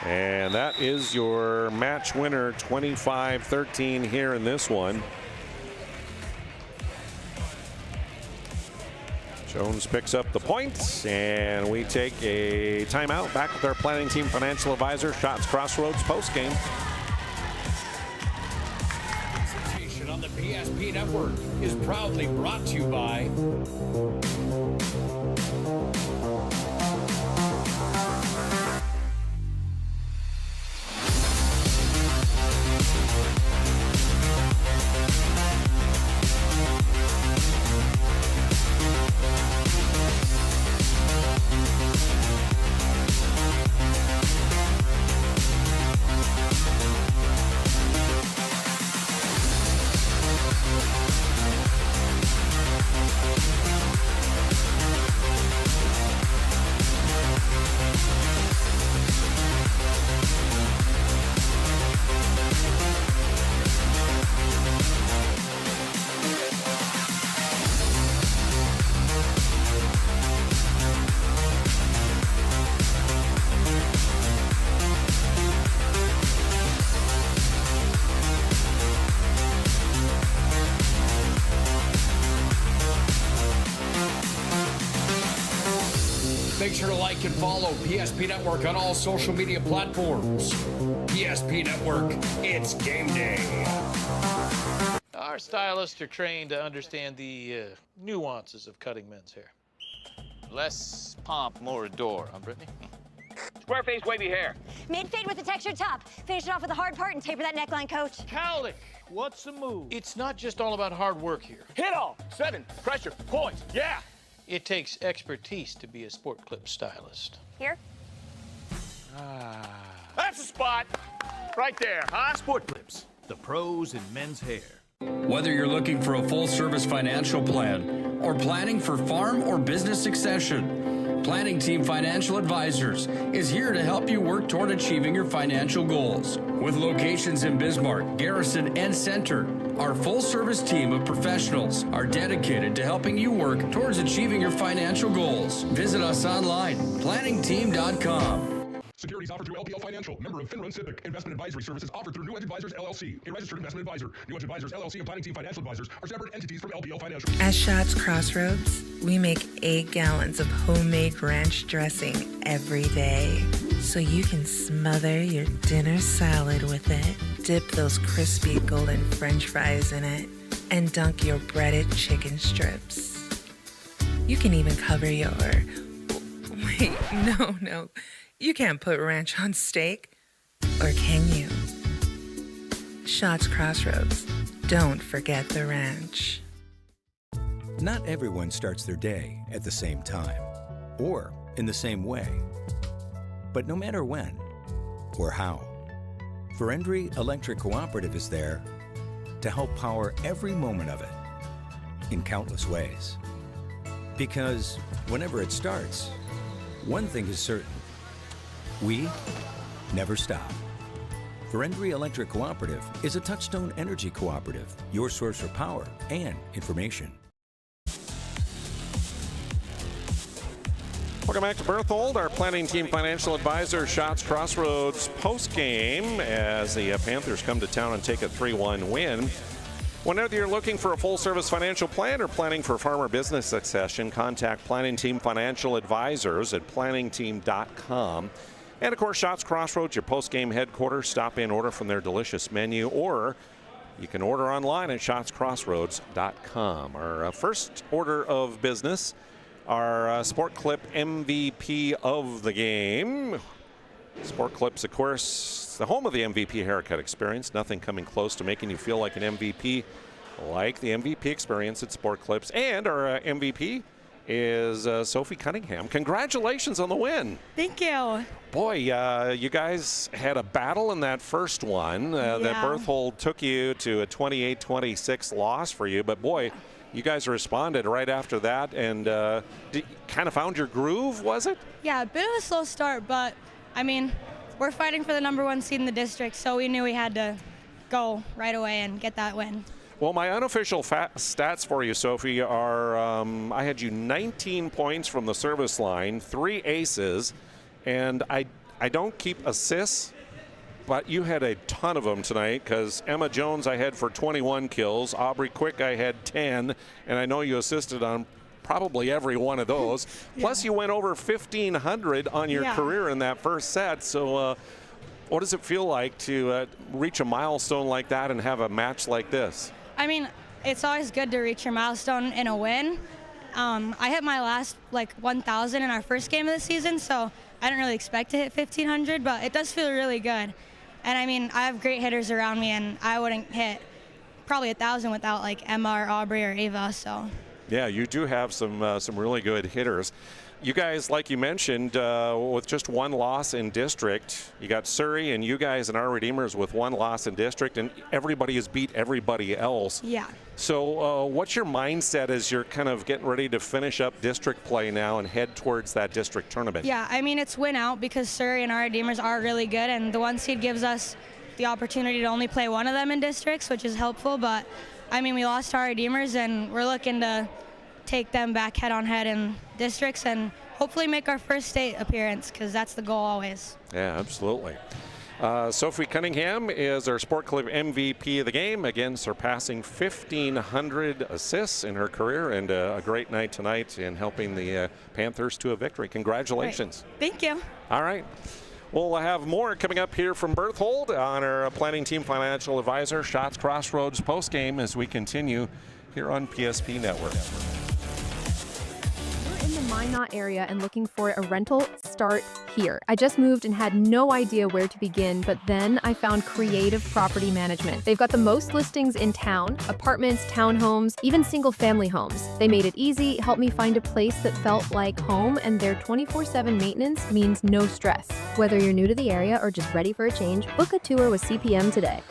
And that is your match winner, 25-13 here in this one. Jones picks up the points, and we take a timeout. Back with our planning team financial advisor, Shots Crossroads postgame. Presentation on the PSP Network is proudly brought to you by Make sure to like and follow PSP Network on all social media platforms. PSP Network, it's game day. Our stylists are trained to understand the nuances of cutting men's hair. Less pomp, more adore, huh, Brittany? Square face wavy hair. Mid-fade with a textured top. Finish it off with the hard part and taper that neckline, coach. Cowlick, what's the move? It's not just all about hard work here. Hit all. 7. Pressure. Points. Yeah. It takes expertise to be a sport clip stylist. Here? That's the spot. Right there, huh? Sport Clips, the pros in men's hair. Whether you're looking for a full-service financial plan or planning for farm or business succession, Planning Team Financial Advisors is here to help you work toward achieving your financial goals. With locations in Bismarck, Garrison, and Center, our full-service team of professionals are dedicated to helping you work towards achieving your financial goals. Visit us online, planningteam.com. Securities offered through LPL Financial, member of Finland Civic. Investment advisory services offered through New Edge Advisors LLC, a registered investment advisor. New Edge Advisors LLC and Planning Team Financial Advisors are separate entities from LPL Financial. At Shots Crossroads, we make 8 gallons of homemade ranch dressing every day, so you can smother your dinner salad with it, dip those crispy golden French fries in it, and dunk your breaded chicken strips. You can even cover your... Wait, no. You can't put ranch on steak, or can you? Shots Crossroads. Don't forget the ranch. Not everyone starts their day at the same time or in the same way. But no matter when or how, Ferendry Electric Cooperative is there to help power every moment of it in countless ways. Because whenever it starts, one thing is certain. We never stop. Ferendry Electric Cooperative is a Touchstone Energy Cooperative, your source for power and information. Welcome back to Berthold, our planning team financial advisor. Shots Crossroads post-game as the Panthers come to town and take a 3-1 win. Whenever you're looking for a full-service financial plan or planning for farmer business succession, contact Planning Team Financial Advisors at planningteam.com. And, of course, Shots Crossroads, your post-game headquarters. Stop in, order from their delicious menu, or you can order online at shotscrossroads.com. Our first order of business, our Sport Clip MVP of the game. Sport Clips, of course, the home of the MVP haircut experience. Nothing coming close to making you feel like an MVP like the MVP experience at Sport Clips. And our MVP is Sophie Cunningham. Congratulations on the win. Thank you. Boy, you guys had a battle in that first one. That Berthold took you to a 28-26 loss for you. But, boy, you guys responded right after that and kind of found your groove, was it? Yeah, a bit of a slow start, but, I mean, we're fighting for the #1 seed in the district, so we knew we had to go right away and get that win. Well, my unofficial stats for you, Sophie, are I had you 19 points from the service line, 3 aces, and I don't keep assists, but you had a ton of them tonight because Emma Jones I had for 21 kills, Aubrey Quick I had 10, and I know you assisted on probably every one of those. Plus you went over 1,500 on your career in that first set, so what does it feel like to reach a milestone like that and have a match like this? I mean, it's always good to reach your milestone in a win. I hit my last 1,000 in our first game of the season, so I didn't really expect to hit 1,500, but it does feel really good. And I mean, I have great hitters around me, and I wouldn't hit probably 1,000 without Emma or Aubrey or Ava. So. Yeah, you do have some really good hitters. You guys, like you mentioned, with just one loss in district, you got Surrey and you guys and our Redeemers with one loss in district, and everybody has beat everybody else. Yeah. So what's your mindset as you're kind of getting ready to finish up district play now and head towards that district tournament? Yeah, I mean, it's win out because Surrey and our Redeemers are really good, and the 1 seed gives us the opportunity to only play one of them in districts, which is helpful. But, I mean, we lost to our Redeemers, and we're looking to take them back head-on-head in districts and hopefully make our first state appearance, because that's the goal always. Yeah, absolutely. Sophie Cunningham is our Sport Clip MVP of the game, again surpassing 1,500 assists in her career, and a great night tonight in helping the Panthers to a victory. Congratulations. Great. Thank you. All right. We'll have more coming up here from Berthold on our Planning Team Financial Advisor, Shots Crossroads postgame, as we continue here on PSP Network. In the Minot area and looking for a rental, start here. I just moved and had no idea where to begin, but then I found Creative Property Management. They've got the most listings in town, apartments, townhomes, even single-family homes. They made it easy, helped me find a place that felt like home, and their 24/7 maintenance means no stress. Whether you're new to the area or just ready for a change, book a tour with CPM today.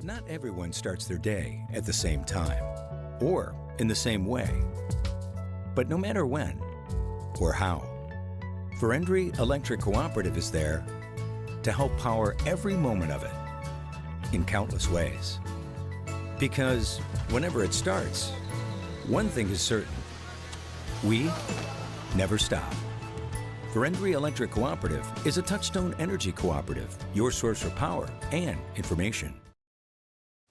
Not everyone starts their day at the same time or in the same way. But no matter when or how, Ferendry Electric Cooperative is there to help power every moment of it in countless ways. Because whenever it starts, one thing is certain: we never stop. Ferendry Electric Cooperative is a Touchstone Energy Cooperative, your source for power and information.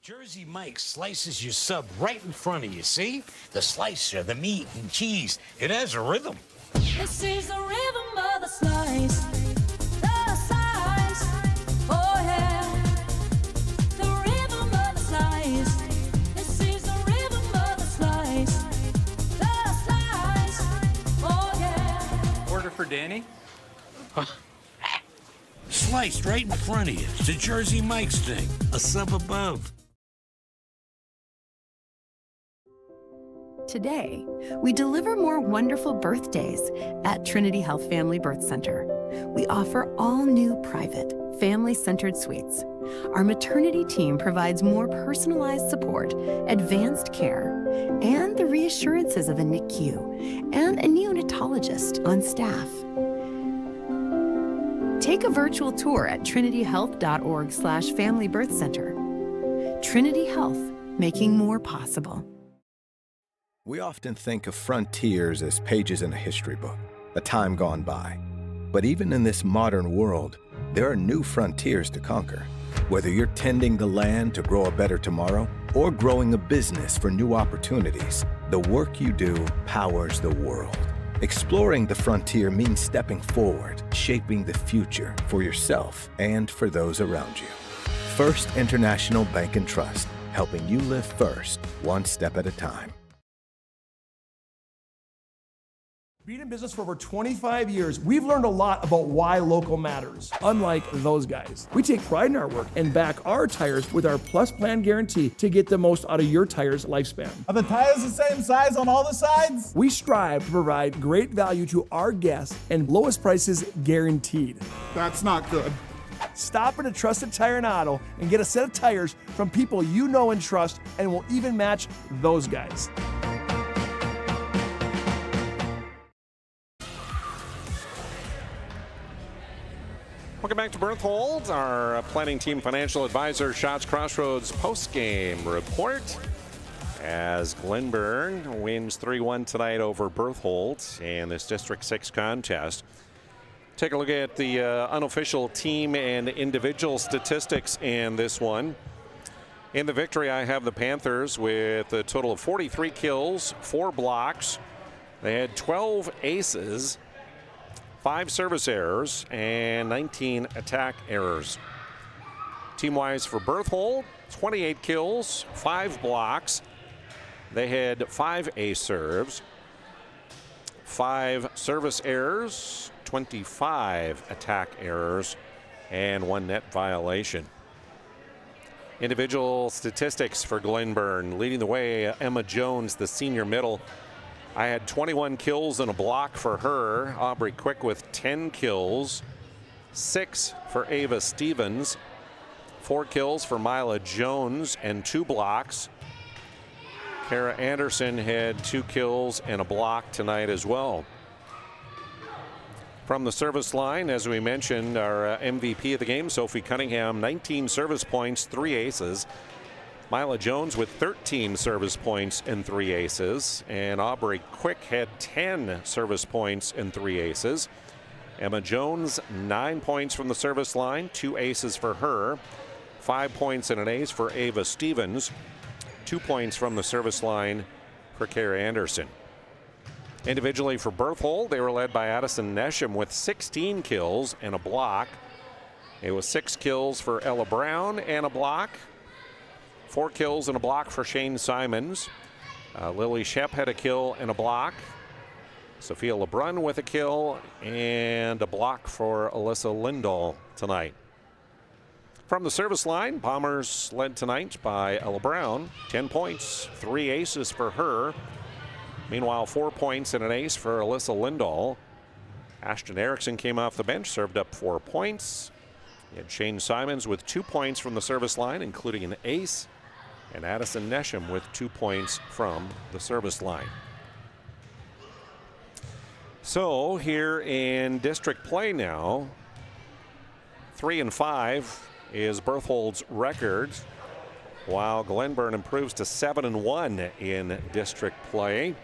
Jersey Mike slices your sub right in front of you, see? The slicer, the meat and cheese, it has a rhythm. This is the rhythm of the slice. The slice. Oh yeah. The rhythm of the slice. This is the rhythm of the slice. The slice. Oh yeah. Order for Danny? Sliced right in front of you. It's a Jersey Mike's thing. A sub above. Today, we deliver more wonderful birthdays at Trinity Health Family Birth Center. We offer all new private, family-centered suites. Our maternity team provides more personalized support, advanced care, and the reassurances of a NICU and a neonatologist on staff. Take a virtual tour at trinityhealth.org/Family Birth Center. Trinity Health, making more possible. We often think of frontiers as pages in a history book, a time gone by. But even in this modern world, there are new frontiers to conquer. Whether you're tending the land to grow a better tomorrow or growing a business for new opportunities, the work you do powers the world. Exploring the frontier means stepping forward, shaping the future for yourself and for those around you. First International Bank and Trust, helping you live first, one step at a time. Being in business for over 25 years, we've learned a lot about why local matters. Unlike those guys, we take pride in our work and back our tires with our Plus Plan guarantee to get the most out of your tire's lifespan. Are the tires the same size on all the sides? We strive to provide great value to our guests and lowest prices guaranteed. That's not good. Stop at a trusted tire and auto and get a set of tires from people you know and trust, and will even match those guys. Welcome back to Berthold, our planning team financial advisor, Shots Crossroads post-game report. As Glenburn wins 3-1 tonight over Berthold in this District 6 contest. Take a look at the unofficial team and individual statistics in this one. In the victory, I have the Panthers with a total of 43 kills, 4 blocks. They had 12 aces, 5 service errors, and 19 attack errors. Team-wise for Berthold, 28 kills, 5 blocks. They had 5 ace serves, 5 service errors, 25 attack errors, and 1 net violation. Individual statistics for Glenburn. Leading the way, Emma Jones, the senior middle. I had 21 kills and a block for her. Aubrey Quick with 10 kills, 6 for Ava Stevens, 4 kills for Mila Jones and 2 blocks. Kara Anderson had 2 kills and a block tonight as well. From the service line, as we mentioned, our MVP of the game, Sophie Cunningham, 19 service points, 3 aces. Mila Jones with 13 service points and 3 aces. And Aubrey Quick had 10 service points and 3 aces. Emma Jones, 9 points from the service line, 2 aces for her. 5 points and an ace for Ava Stevens. 2 points from the service line for Kara Anderson. Individually for Berthold, they were led by Addison Nesham with 16 kills and a block. It was 6 kills for Ella Brown and a block. 4 kills and a block for Shane Simons. Lily Shep had a kill and a block. Sophia LeBrun with a kill and a block for Alyssa Lindahl tonight. From the service line, Bombers led tonight by Ella Brown. 10 points, 3 aces for her. Meanwhile, 4 points and an ace for Alyssa Lindahl. Ashton Erickson came off the bench, served up 4 points. You had Shane Simons with 2 points from the service line, including an ace. And Addison Nesham with 2 points from the service line. So here in district play now, 3-5 is Berthold's record, while Glenburn improves to 7-1 in district play.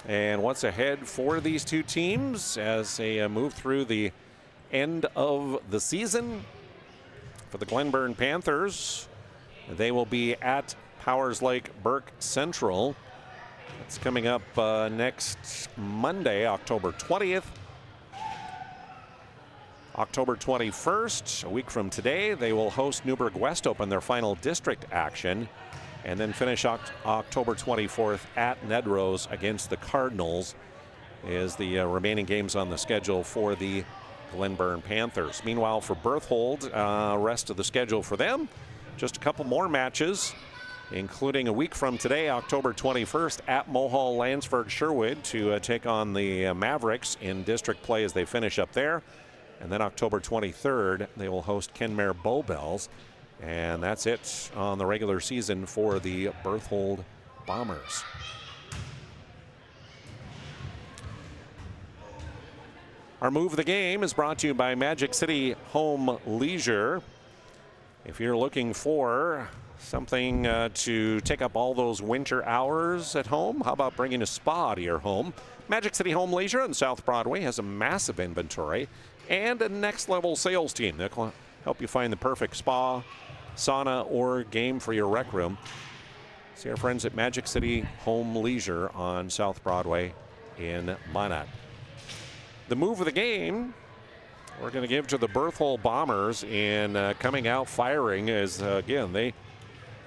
And what's ahead for these two teams as they move through the end of the season? For the Glenburn Panthers, they will be at Powers Lake Burke Central. It's coming up next Monday, October 20th. October 21st, a week from today, they will host Newburgh West Open, their final district action, and then finish October 24th at Nedrose against the Cardinals is the remaining games on the schedule for the Glenburn Panthers. Meanwhile, for Berthold, rest of the schedule for them, just a couple more matches, including a week from today, October 21st, at Mohall Landsberg Sherwood to take on the Mavericks in district play as they finish up there. And then October 23rd, they will host Kenmare Bowbells. And that's it on the regular season for the Berthold Bombers. Our Move of the Game is brought to you by Magic City Home Leisure. If you're looking for something to take up all those winter hours at home, how about bringing a spa to your home? Magic City Home Leisure on South Broadway has a massive inventory and a next-level sales team that will help you find the perfect spa, sauna, or game for your rec room. See our friends at Magic City Home Leisure on South Broadway in Minot. The move of the game, we're going to give to the Berthold Bombers in coming out firing as, again, they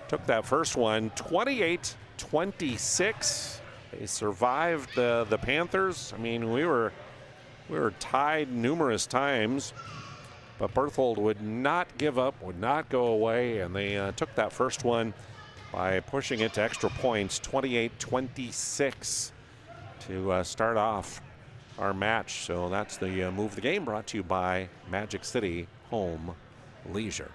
took that first one 28-26. They survived the Panthers. I mean, we were tied numerous times, but Berthold would not give up, would not go away, and they took that first one by pushing it to extra points, 28-26 to start off our match. So that's the move of the game, brought to you by Magic City Home Leisure.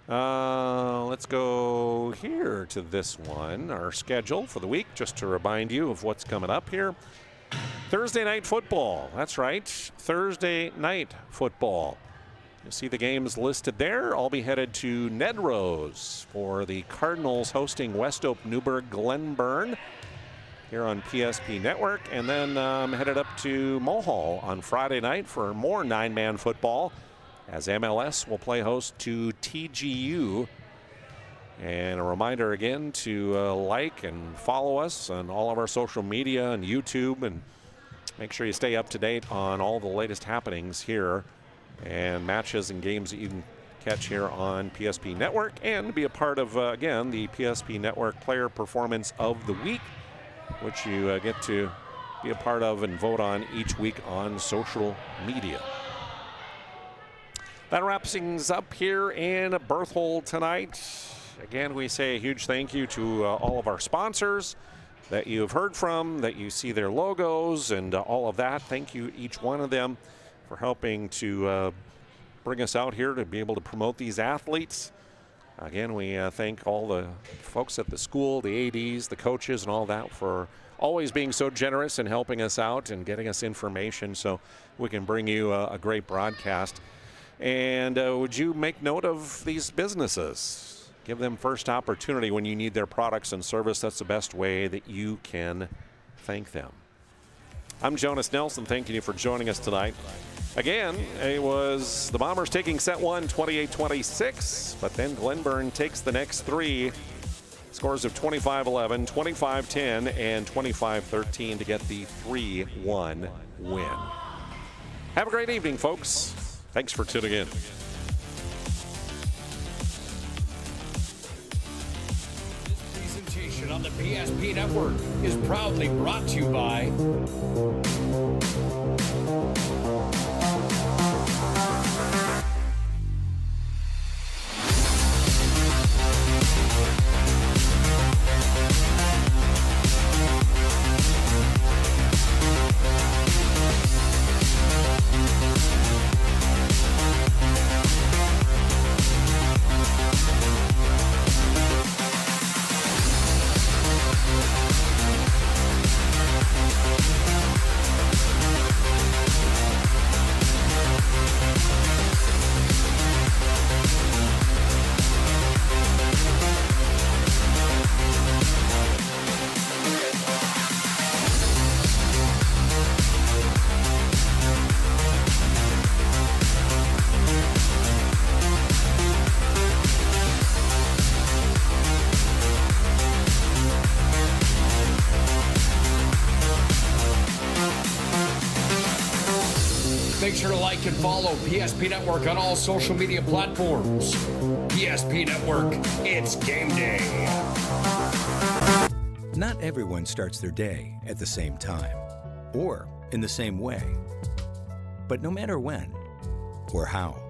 Let's go here to this one, our schedule for the week, just to remind you of what's coming up here. Thursday night football. That's right, Thursday night football. You'll see the games listed there. I'll be headed to Ned Rose for the Cardinals hosting West Oak Newburgh Glenburn here on PSP Network. And then I'm headed up to Mohall on Friday night for more 9-man football as MLS will play host to TGU. And a reminder again to like and follow us on all of our social media and YouTube, and make sure you stay up to date on all the latest happenings here and matches and games that you can catch here on PSP Network, and be a part of, again, the PSP Network Player Performance of the Week, which you get to be a part of and vote on each week on social media. That wraps things up here in Berthold tonight. Again, we say a huge thank you to all of our sponsors that you've heard from, that you see their logos and all of that. Thank you, each one of them, for helping to bring us out here to be able to promote these athletes. Again, we thank all the folks at the school, the ADs, the coaches, and all that for always being so generous and helping us out and getting us information so we can bring you a great broadcast. And would you make note of these businesses? Give them first opportunity when you need their products and service. That's the best way that you can thank them. I'm Jonas Nelson, thanking you for joining us tonight. Again, it was the Bombers taking set one, 28-26, but then Glenburn takes the next three. Scores of 25-11, 25-10, and 25-13 to get the 3-1 win. Have a great evening, folks. Thanks for tuning in. This presentation on the PSP Network is proudly brought to you by Make sure to like and follow PSP Network on all social media platforms. PSP Network, it's game day. Not everyone starts their day at the same time or in the same way. But no matter when or how,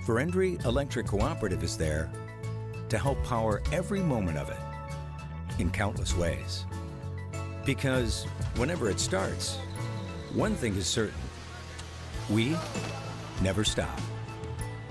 Ferendry Electric Cooperative is there to help power every moment of it in countless ways. Because whenever it starts, one thing is certain: we never stop.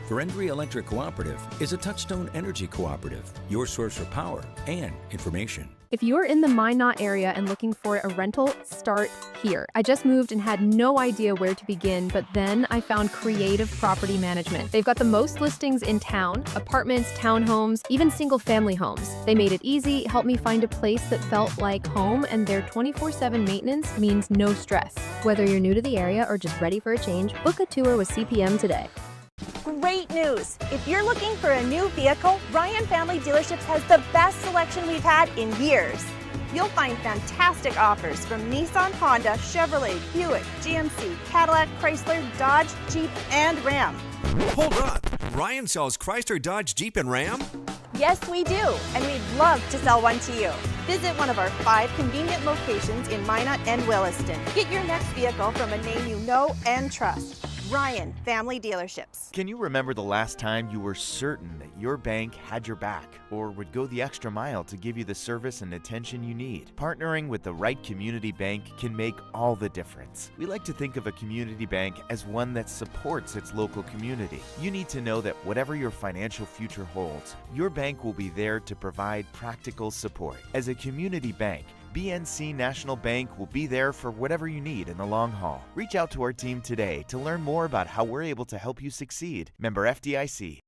Ferendry Electric Cooperative is a Touchstone Energy Cooperative, your source for power and information. If you're in the Minot area and looking for a rental, start here. I just moved and had no idea where to begin, but then I found Creative Property Management. They've got the most listings in town, apartments, townhomes, even single-family homes. They made it easy, helped me find a place that felt like home, and their 24/7 maintenance means no stress. Whether you're new to the area or just ready for a change, book a tour with CPM today. Great news! If you're looking for a new vehicle, Ryan Family Dealerships has the best selection we've had in years. You'll find fantastic offers from Nissan, Honda, Chevrolet, Buick, GMC, Cadillac, Chrysler, Dodge, Jeep, and Ram. Hold on! Ryan sells Chrysler, Dodge, Jeep, and Ram? Yes, we do, and we'd love to sell one to you. Visit one of our 5 convenient locations in Minot and Williston. Get your next vehicle from a name you know and trust. Ryan Family Dealerships. Can you remember the last time you were certain that your bank had your back or would go the extra mile to give you the service and attention you need? Partnering with the right community bank can make all the difference. We like to think of a community bank as one that supports its local community. You need to know that whatever your financial future holds, your bank will be there to provide practical support. As a community bank, BNC National Bank will be there for whatever you need in the long haul. Reach out to our team today to learn more about how we're able to help you succeed. Member FDIC.